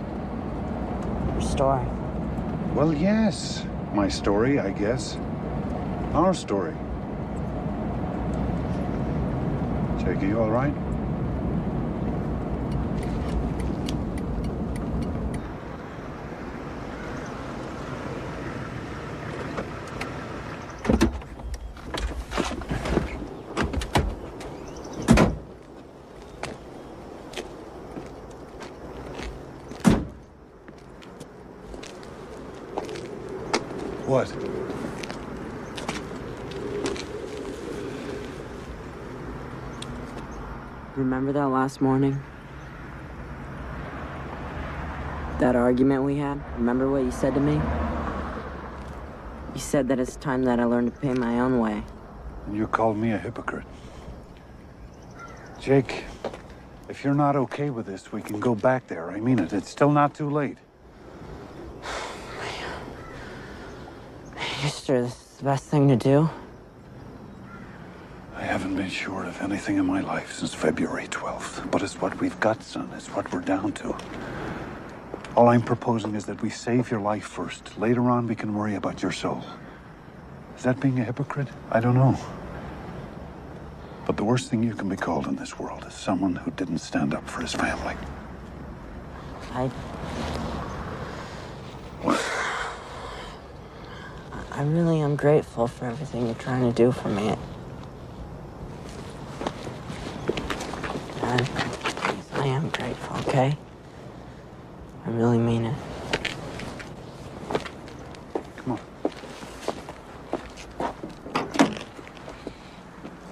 Your story. Well, yes. My story, I guess. Our story. Jake, are you all right? What? Remember that last morning? That argument we had? Remember what you said to me? You said that it's time that I learned to pay my own way. And you called me a hypocrite. Jake, if you're not okay with this, we can go back there. I mean it. It's still not too late. You sure this is the best thing to do? I haven't been sure of anything in my life since February 12th. But it's what we've got, son. It's what we're down to. All I'm proposing is that we save your life first. Later on, we can worry about your soul. Is that being a hypocrite? I don't know. But the worst thing you can be called in this world is someone who didn't stand up for his family. I really am grateful for everything you're trying to do for me. Dad, please, I am grateful, okay? I really mean it. Come on.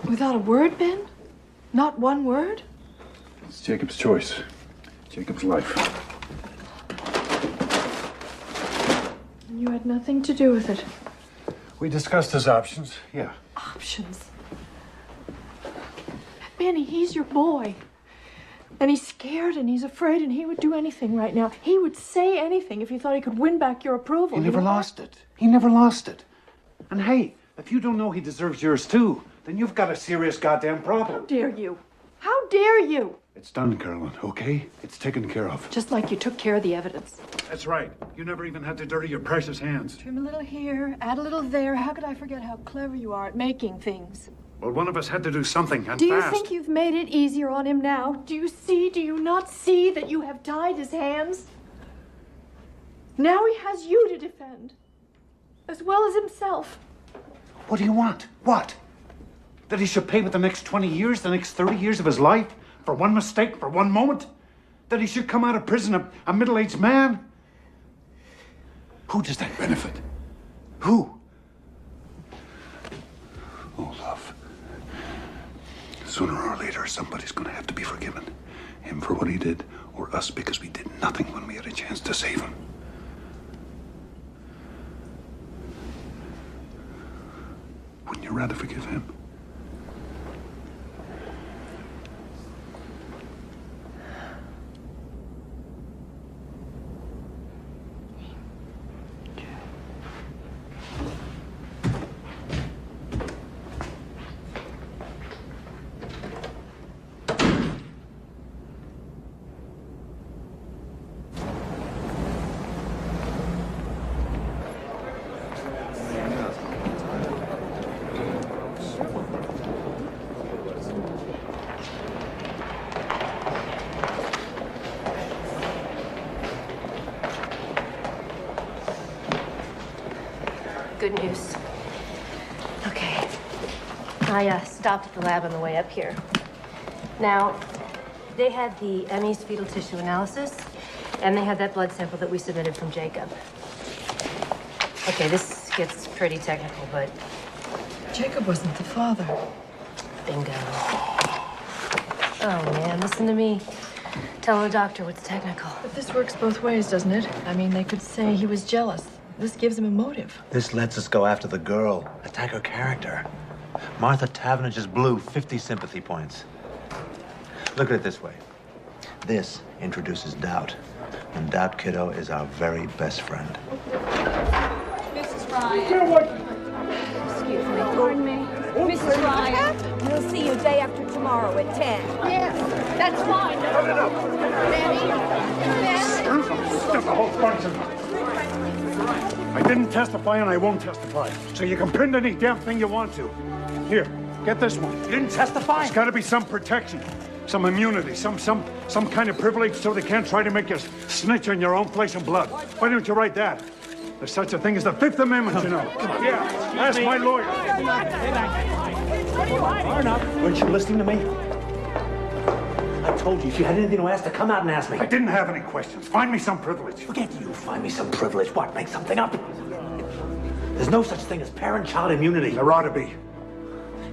Without a word, Ben? Not one word? It's Jacob's choice. Jacob's life. You had nothing to do with it. We discussed his options, yeah. Options? Benny, he's your boy. And he's scared and he's afraid and he would do anything right now. He would say anything if he thought he could win back your approval. He never lost it. He never lost it. And hey, if you don't know he deserves yours too, then you've got a serious goddamn problem. How dare you? How dare you? It's done, Carolyn, okay? It's taken care of. Just like you took care of the evidence. That's right. You never even had to dirty your precious hands. Trim a little here, add a little there. How could I forget how clever you are at making things? Well, one of us had to do something, and Do you fast. think you've made it easier on him now? Do you not see that you have tied his hands? Now he has you to defend, as well as himself. What do you want? What? That he should pay with the next 20 years, the next 30 years of his life? For one mistake, for one moment? That he should come out of prison a middle-aged man? Who does that benefit? Who? Oh, love. Sooner or later, somebody's gonna have to be forgiven. Him for what he did, or us because we did nothing when we had a chance to save him. Wouldn't you rather forgive him? Good news. Okay. I stopped at the lab on the way up here. Now, they had the Emmy's fetal tissue analysis, and they had that blood sample that we submitted from Jacob. Okay, this gets pretty technical, but... Jacob wasn't the father. Bingo. Oh, man, listen to me. Tell the doctor what's technical. But this works both ways, doesn't it? I mean, they could say he was jealous. This gives him a motive. This lets us go after the girl, attack her character. Martha Tavener just blew 50 sympathy points. Look at it this way. This introduces doubt. And Doubt Kiddo is our very best friend. Mrs. Ryan. Excuse me. Pardon me. Mrs. Ryan, we'll see you day after tomorrow at 10. Yes, that's fine. Cut it up. Step the whole bunch of them. I didn't testify and I won't testify. So you can print any damn thing you want to. Here, get this one. You didn't testify? There's got to be some protection, some immunity, some kind of privilege so they can't try to make you snitch on your own flesh and blood. Why don't you write that? There's such a thing as the Fifth Amendment, you know. Yeah, ask my lawyer. Weren't you listening to me? I told you, if you had anything to ask, to come out and ask me. I didn't have any questions. Find me some privilege. Forget you. Find me some privilege. What, make something up? There's no such thing as parent-child immunity. There ought to be. You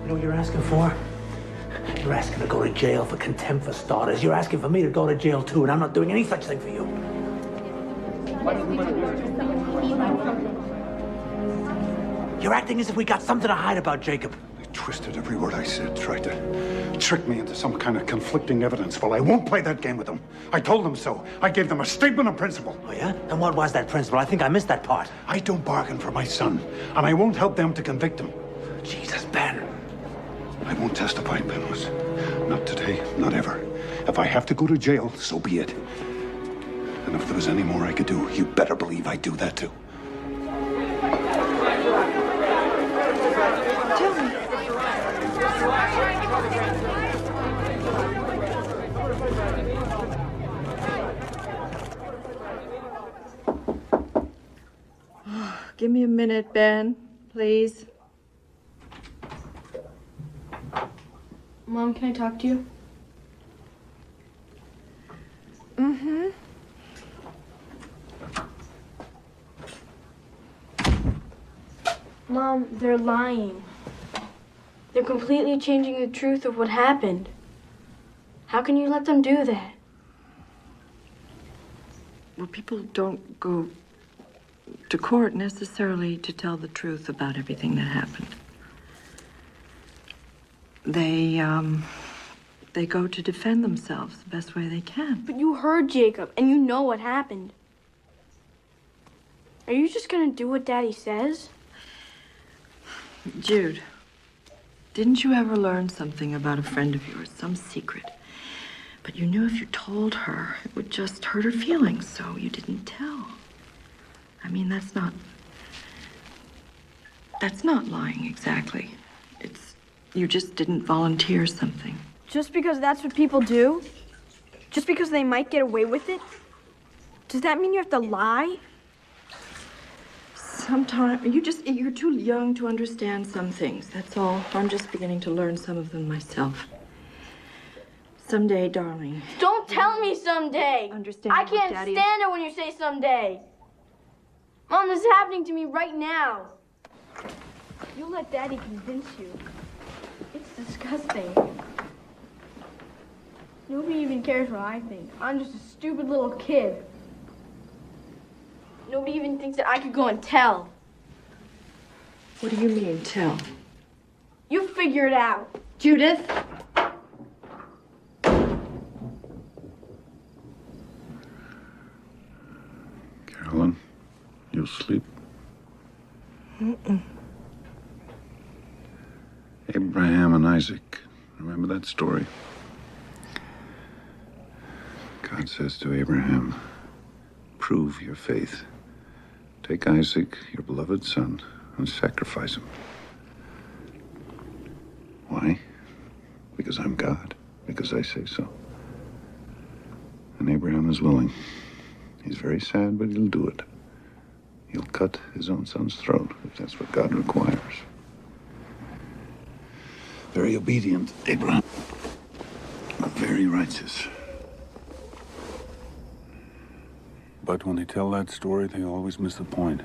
know what you're asking for? You're asking to go to jail for contempt for starters. You're asking for me to go to jail too, and I'm not doing any such thing for you. You're acting as if we got something to hide about Jacob. They twisted every word I said, tried to trick me into some kind of conflicting evidence. Well, I won't play that game with them. I told them so. I gave them a statement of principle. Oh, yeah? And what was that principle? I think I missed that part. I don't bargain for my son, and I won't help them to convict him. Jesus, Ben. I won't testify, Penrose. Not today, not ever. If I have to go to jail, so be it. And if there was any more I could do, you better believe I'd do that too. Give me a minute, Ben, please. Mom, can I talk to you? Mm-hmm. Mom, they're lying. They're completely changing the truth of what happened. How can you let them do that? Well, people don't go to court necessarily to tell the truth about everything that happened. They go to defend themselves the best way they can. But you heard Jacob, and you know what happened. Are you just gonna do what Daddy says? Jude, didn't you ever learn something about a friend of yours, some secret? But you knew if you told her, it would just hurt her feelings, so you didn't tell. I mean, that's not lying exactly. You just didn't volunteer something. Just because that's what people do? Just because they might get away with it? Does that mean you have to lie? Sometimes you're too young to understand some things, that's all. I'm just beginning to learn some of them myself. Someday, darling. Don't tell me someday. Understand I what can't Daddy stand it when you say someday. Mom, this is happening to me right now. You let Daddy convince you. It's disgusting. Nobody even cares what I think. I'm just a stupid little kid. Nobody even thinks that I could go and tell. What do you mean, tell? You figure it out. Judith? Carolyn, you'll sleep. Mm-mm. Abraham and Isaac. Remember that story? God says to Abraham, prove your faith. Take Isaac, your beloved son, and sacrifice him. Why? Because I'm God. Because I say so. And Abraham is willing. He's very sad, but he'll do it. He'll cut his own son's throat if that's what God requires. Very obedient, Abraham. But very righteous. But when they tell that story, they always miss the point.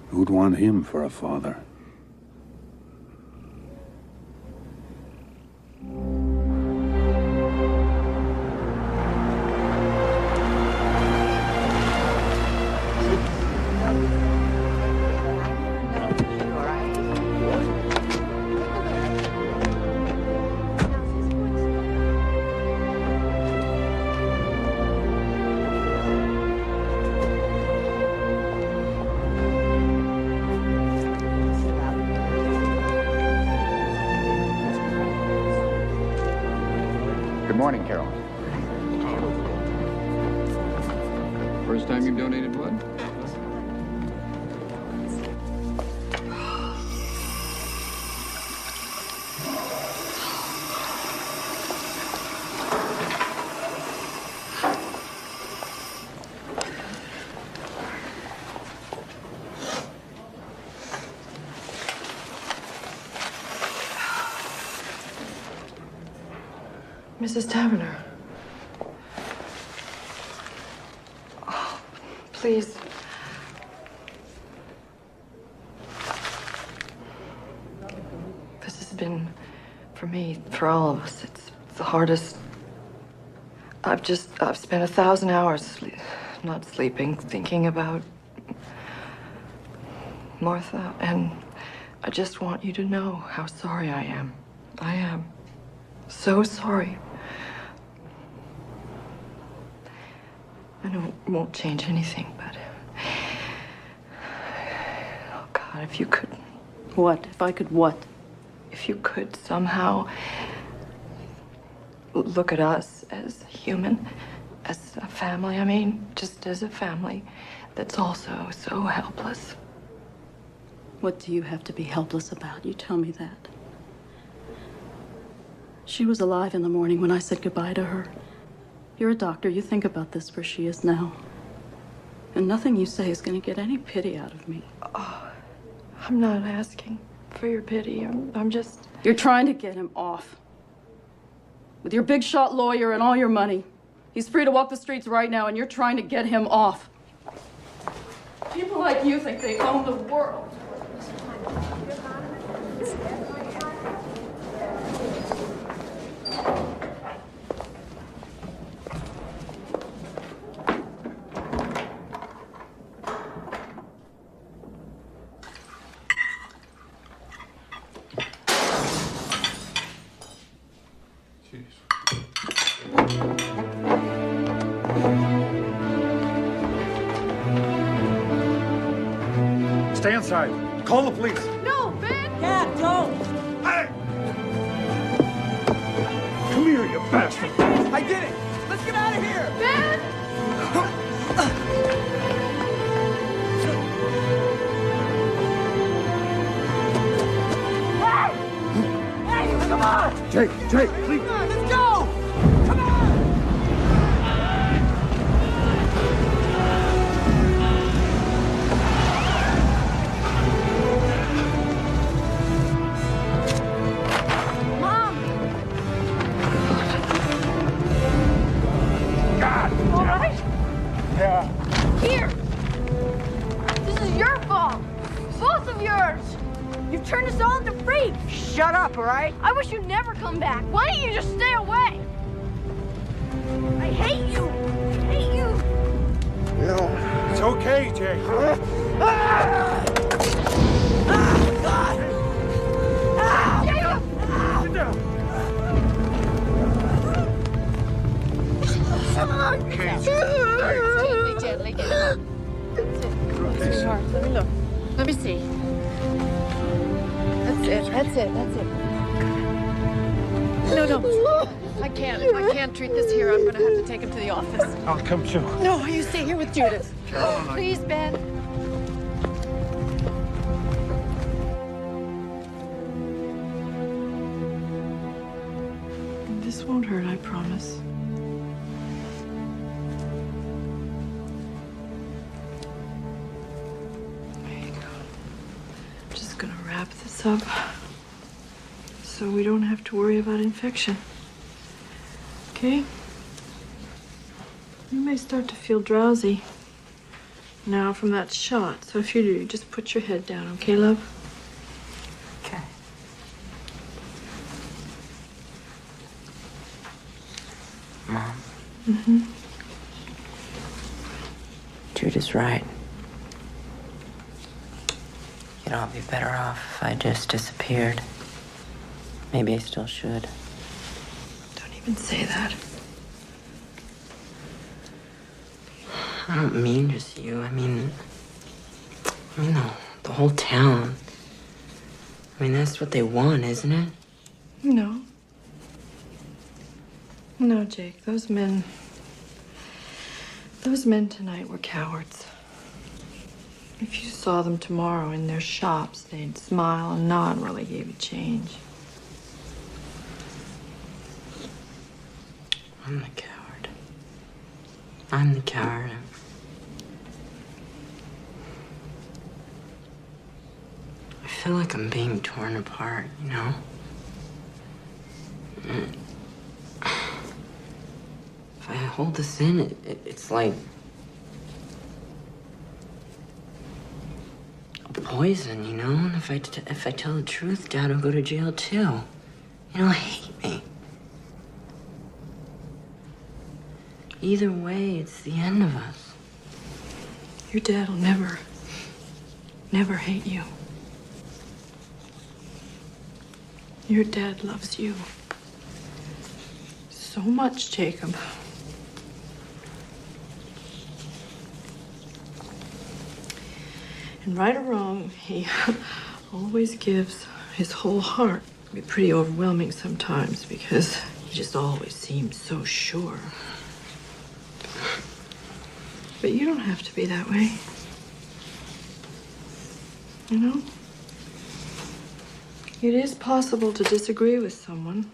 Who'd want him for a father? morning, Carol. First time you've donated blood? Mrs. Taverner. Oh, please. This has been, for me, for all of us, it's the hardest. I've spent 1,000 hours not sleeping, thinking about Martha, and I just want you to know how sorry I am. I am so sorry. I know it won't change anything, but... Oh, God, if you could... What? If I could what? If you could somehow look at us as human, as a family, I mean, just as a family that's also so helpless. What do you have to be helpless about? You tell me that. She was alive in the morning when I said goodbye to her. You're a doctor. You think about this where she is now. And nothing you say is going to get any pity out of me. Oh, I'm not asking for your pity. I'm just... You're trying to get him off. With your big shot lawyer and all your money. He's free to walk the streets right now, and you're trying to get him off. People like you think they own the world. Stay inside. Call the police. No, Ben! Cat, don't! Hey! Come here, you bastard. I did it! Let's get out of here! Ben! Hey, come on! Jake, please. Come on, let's go! Come on! Mom! God! All right? Yeah. Here! This is your fault! Both of yours! You've turned us all into freaks! Shut up, all right? I wish you'd never come back. Why don't you just stay away? I hate you! I hate you! No. It's okay, Jake. God! Jacob! Sit down. Gently, get him up. That's it. Sweetheart, let me look. Let me see. That's it. No. I can't treat this here. I'm gonna have to take him to the office. I'll come too. No, you stay here with Judith. Please, Ben. This won't hurt, I promise. There you go. I'm just gonna wrap this up so we don't have to worry about infection. Okay? You may start to feel drowsy now from that shot. So if you do, just put your head down, okay, love? Okay. Mom. Mm-hmm. Jude is right. You'd all be better off if I just disappeared. Maybe I still should. Don't even say that. I don't mean just you. I mean the whole town. I mean, that's what they want, isn't it? No. No, Jake, those men tonight were cowards. If you saw them tomorrow in their shops, they'd smile and nod while they gave you change. I'm the coward. I'm the coward. I feel like I'm being torn apart, you know? If I hold this in, it's like a poison, you know? And if I tell the truth, Dad will go to jail too. You know, hate me. Either way, it's the end of us. Your dad will never hate you. Your dad loves you so much, Jacob. And right or wrong, he always gives his whole heart. It can be pretty overwhelming sometimes because he just always seems so sure. But you don't have to be that way. You know? It is possible to disagree with someone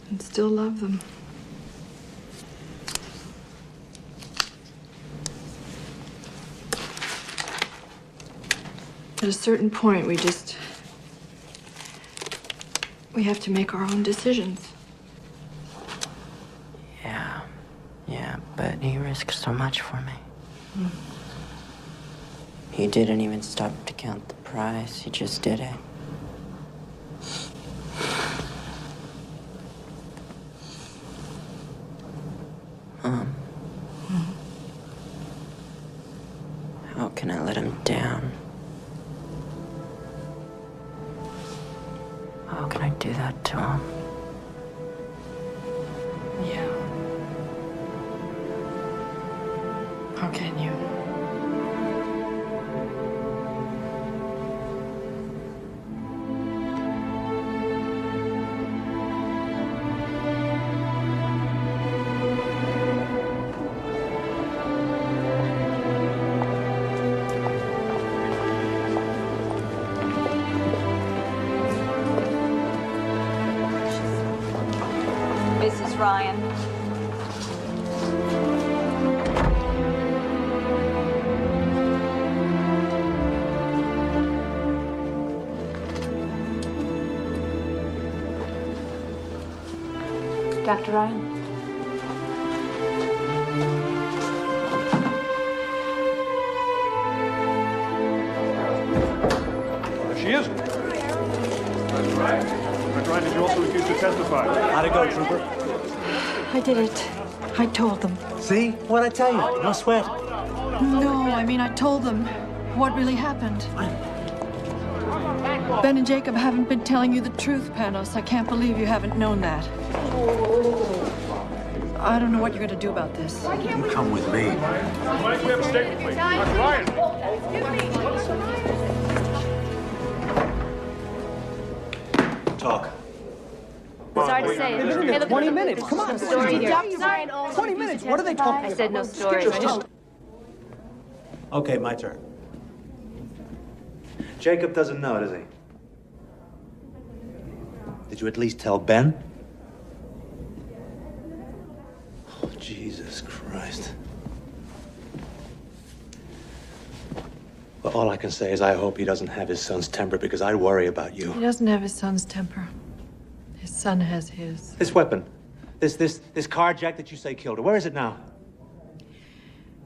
and still love them. At a certain point, we have to make our own decisions. Yeah, but he risked so much for me. He didn't even stop to count the price. He just did it. How can I let him down? How can I do that to him? Yeah. How can you? Mrs. Ryan. Dr. Ryan? There she is. That's right. But Ryan, did you also refuse to testify? How'd it go, Trooper? I did it. I told them. See? What'd I tell you? No sweat. No, I mean, I told them what really happened. Ben and Jacob haven't been telling you the truth, Panos. I can't believe you haven't known that. I don't know what you're going to do about this. You come with me. Why don't we have a statement, please? Ryan! Talk. Sorry to say it. Hey, look, 20 minutes. Come on. Story here. 20 minutes. What are they talking about? I said no story. Okay, my turn. Jacob doesn't know, does he? Did you at least tell Ben? Oh, Jesus Christ. Well, all I can say is I hope he doesn't have his son's temper because I worry about you. He doesn't have his son's temper. His son has his. This weapon, this carjack that you say killed her, where is it now?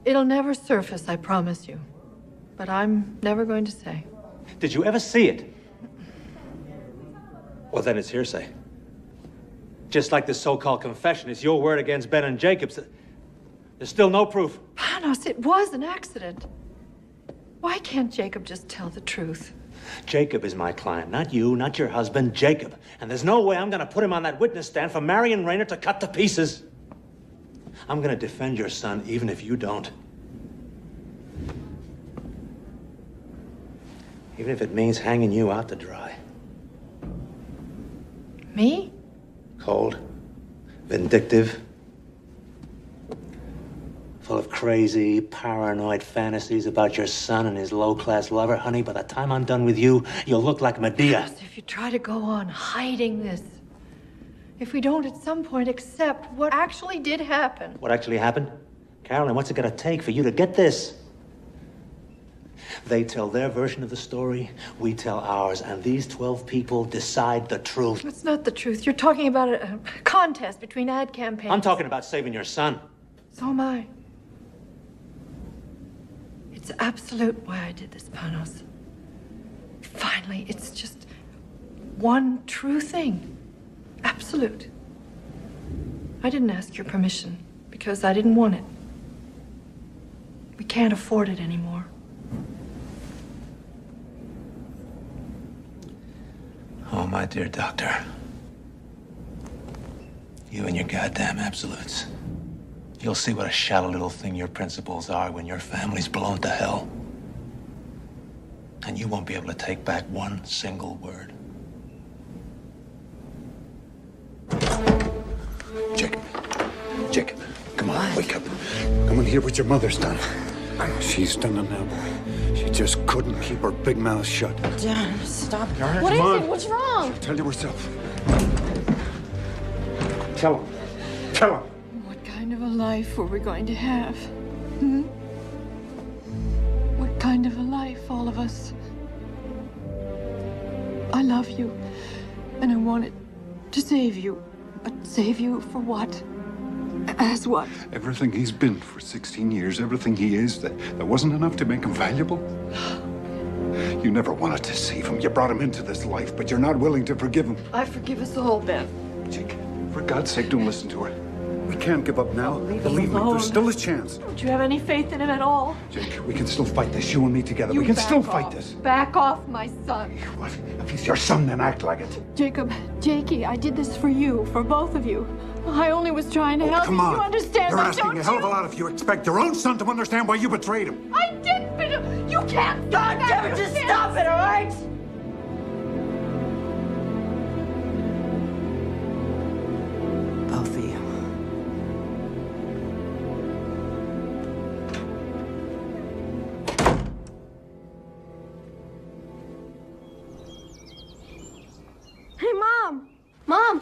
It'll never surface, I promise you. But I'm never going to say. Did you ever see it? Well, then it's hearsay. Just like this so-called confession, it's your word against Ben and Jacob's. There's still no proof. Panos, it was an accident. Why can't Jacob just tell the truth? Jacob is my client, not you, not your husband, Jacob. And there's no way I'm gonna put him on that witness stand for Marion Rayner to cut to pieces. I'm gonna defend your son even if you don't. Even if it means hanging you out to dry. Me? Cold, Vindictive. Full of crazy, paranoid fantasies about your son and his low-class lover. Honey, by the time I'm done with you, you'll look like Medea. If you try to go on hiding this, if we don't at some point accept what actually did happen. What actually happened? Carolyn, what's it gonna take for you to get this? They tell their version of the story, we tell ours, and these 12 people decide the truth. It's not the truth. You're talking about a contest between ad campaigns. I'm talking about saving your son. So am I. It's absolute why I did this, Panos. Finally, it's just one true thing. Absolute. I didn't ask your permission because I didn't want it. We can't afford it anymore. Oh, my dear doctor. You and your goddamn absolutes. You'll see what a shallow little thing your principles are when your family's blown to hell. And you won't be able to take back one single word. Jacob, come on, wake up. Come and hear what your mother's done. She's done it now, boy. She just couldn't keep her big mouth shut. Dad, stop it. Right, What is come on. it? What's wrong? Tell you herself. Tell him. Tell him. What kind of a life were we going to have? Hmm? What kind of a life, all of us? I love you, and I wanted to save you. But save you for what? As what? Everything he's been for 16 years, everything he is, that wasn't enough to make him valuable? You never wanted to save him. You brought him into this life, but you're not willing to forgive him. I forgive us all, Ben. Jake, for God's sake, don't listen to her. We can't give up now. Leave him Believe me, alone. there's still a chance. Don't you have any faith in him at all? Jake, we can still fight this, you and me together. You We can back still off. fight this. Back off, my son. What? If he's your son, then act like it. Jacob, Jakey, I did this for you, for both of you. I only was trying to help Come you. on. You understand You're that, asking don't a hell of a you? lot if you expect your own son to understand why you betrayed him. I didn't, but you can't. God damn it, just stop it, all right? Both of you. Hey, Mom! Mom!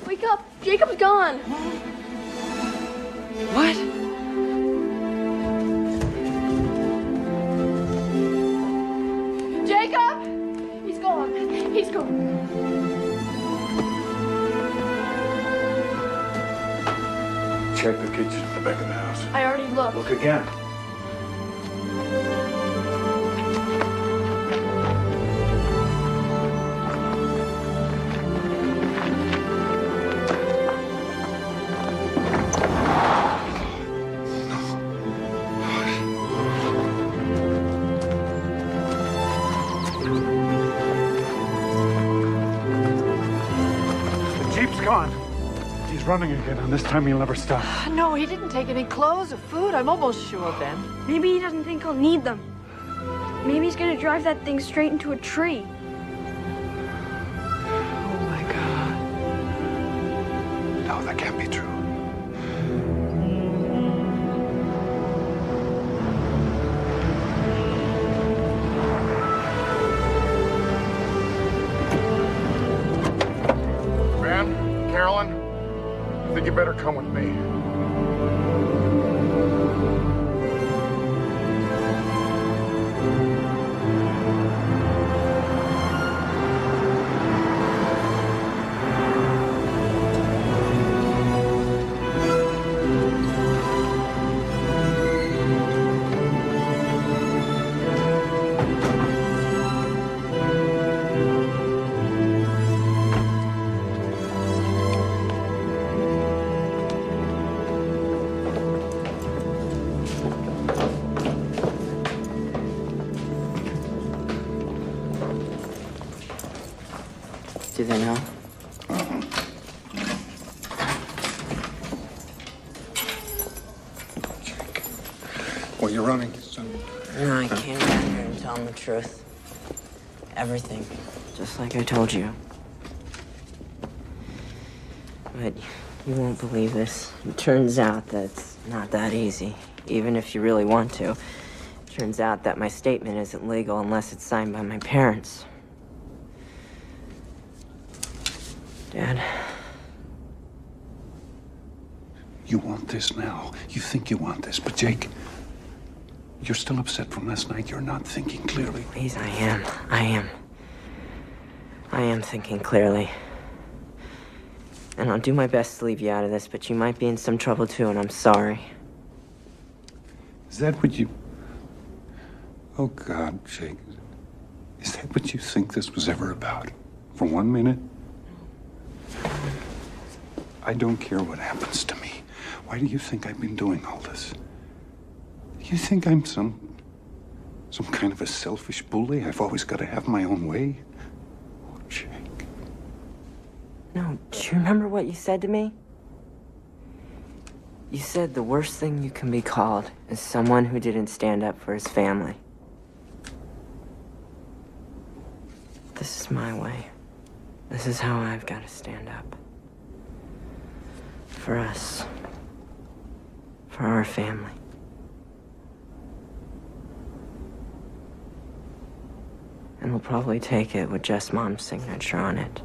Wake up! Jacob's gone! What? Jacob! He's gone. He's gone. Check the kitchen at the back of the house. I already looked. Look again. The Jeep's gone. He's running again, and this time he'll never stop. No, he didn't take any clothes or food. I'm almost sure, Ben. Maybe he doesn't think I'll need them. Maybe he's gonna drive that thing straight into a tree. Oh, my God. No, that can't be true. Ben, Carolyn, I think you better come with me. Do they know? Well, you're running, son. No, I came back here and tell them the truth. Everything. Just like I told you. But You won't believe this. It turns out that it's not that easy, even if you really want to. It turns out that my statement isn't legal unless it's signed by my parents. Dad. You want this now. You think you want this, but Jake, you're still upset from last night. You're not thinking clearly. Please, I am. I am thinking clearly. And I'll do my best to leave you out of this, but you might be in some trouble too, and I'm sorry. Is that what you... Oh, God, Jake. Is that what you think this was ever about? For 1 minute? I don't care what happens to me. Why do you think I've been doing all this? You think I'm some kind of a selfish bully? I've always got to have my own way? Oh, Jake. No, do you remember what you said to me? You said the worst thing you can be called is someone who didn't stand up for his family. This is my way. This is how I've got to stand up. For us. For our family. And we'll probably take it with just Mom's signature on it.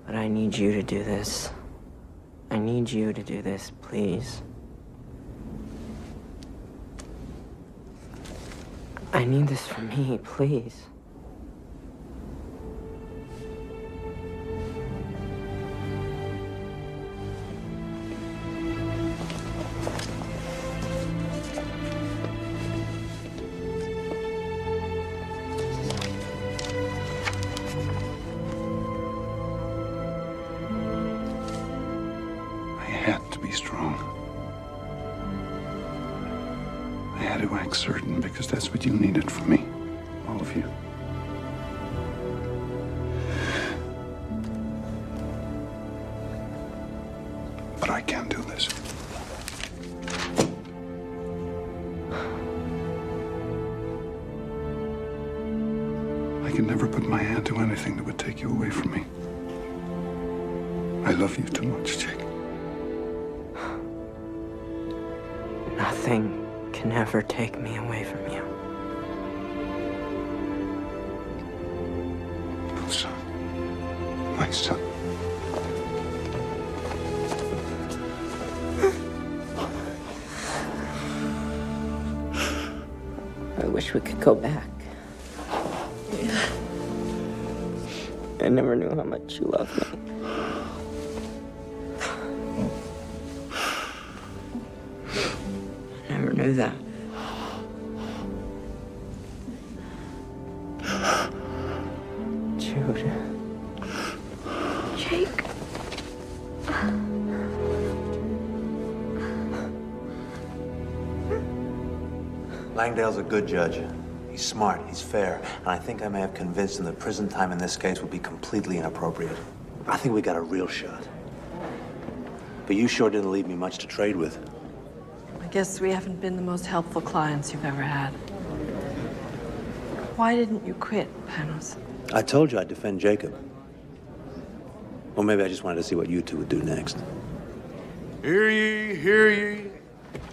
But I need you to do this. I need you to do this, please. I need this for me, please. Certain, because that's what you needed from me. All of you. But I can't do this. I can never put my hand to anything that would take you away from me. I love you too much, Jake. Nothing can ever take me away from you. Oh, son. My son. I wish we could go back. I never knew how much you loved me. I never knew that. Jude. Jake. Langdale's a good judge. He's smart, he's fair, and I think I may have convinced him that prison time in this case would be completely inappropriate. I think we got a real shot. But you sure didn't leave me much to trade with. I guess we haven't been the most helpful clients you've ever had. Why didn't you quit, Panos? I told you I'd defend Jacob. Or maybe I just wanted to see what you two would do next. Hear ye, hear ye.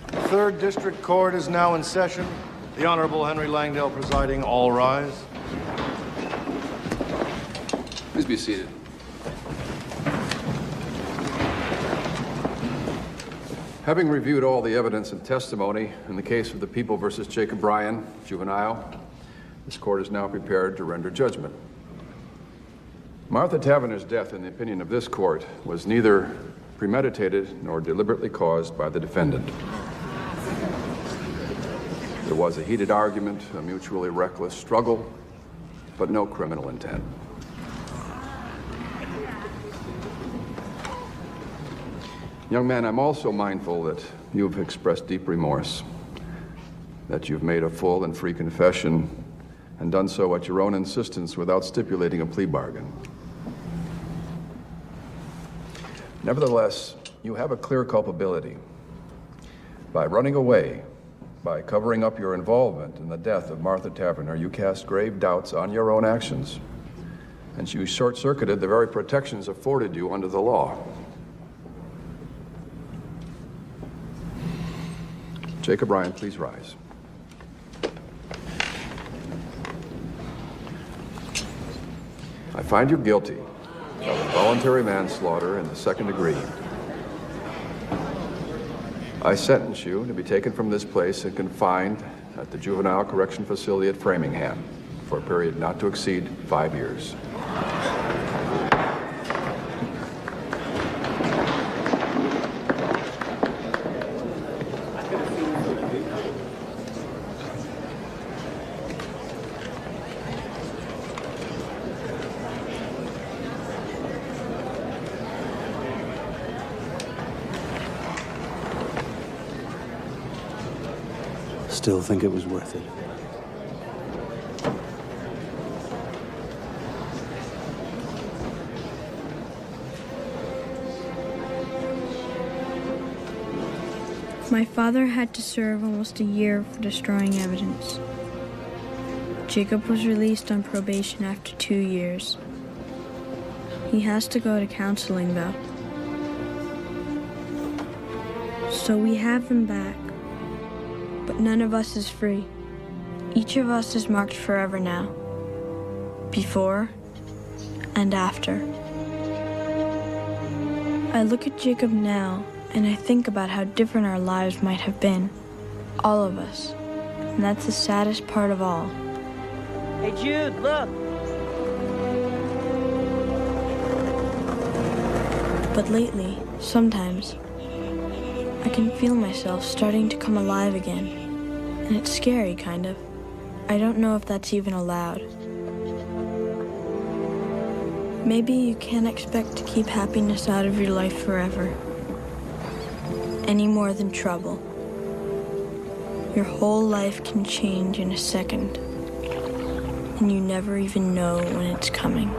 The 3rd District Court is now in session. The Honorable Henry Langdale presiding. All rise. Please be seated. Having reviewed all the evidence and testimony in the case of the People versus Jacob Ryan, juvenile, this court is now prepared to render judgment. Martha Taverner's death, in the opinion of this court, was neither premeditated nor deliberately caused by the defendant. There was a heated argument, a mutually reckless struggle, but no criminal intent. Young man, I'm also mindful that you've expressed deep remorse, that you've made a full and free confession and done so at your own insistence without stipulating a plea bargain. Nevertheless, you have a clear culpability. By running away, by covering up your involvement in the death of Martha Taverner, you cast grave doubts on your own actions. and you short-circuited the very protections afforded you under the law. Jacob Ryan, please rise. I find you guilty of voluntary manslaughter in the second degree. I sentence you to be taken from this place and confined at the Juvenile Correction Facility at Framingham for a period not to exceed 5 years. Still think it was worth it. My father had to serve almost a year for destroying evidence. Jacob was released on probation after 2 years. He has to go to counseling, though. So we have him back. But none of us is free. Each of us is marked forever now. Before and after. I look at Jacob now, and I think about how different our lives might have been. All of us. And that's the saddest part of all. Hey, Jude, look! But lately, sometimes, I can feel myself starting to come alive again. And it's scary, kind of. I don't know if that's even allowed. Maybe you can't expect to keep happiness out of your life forever. Any more than trouble. Your whole life can change in a second. And you never even know when it's coming.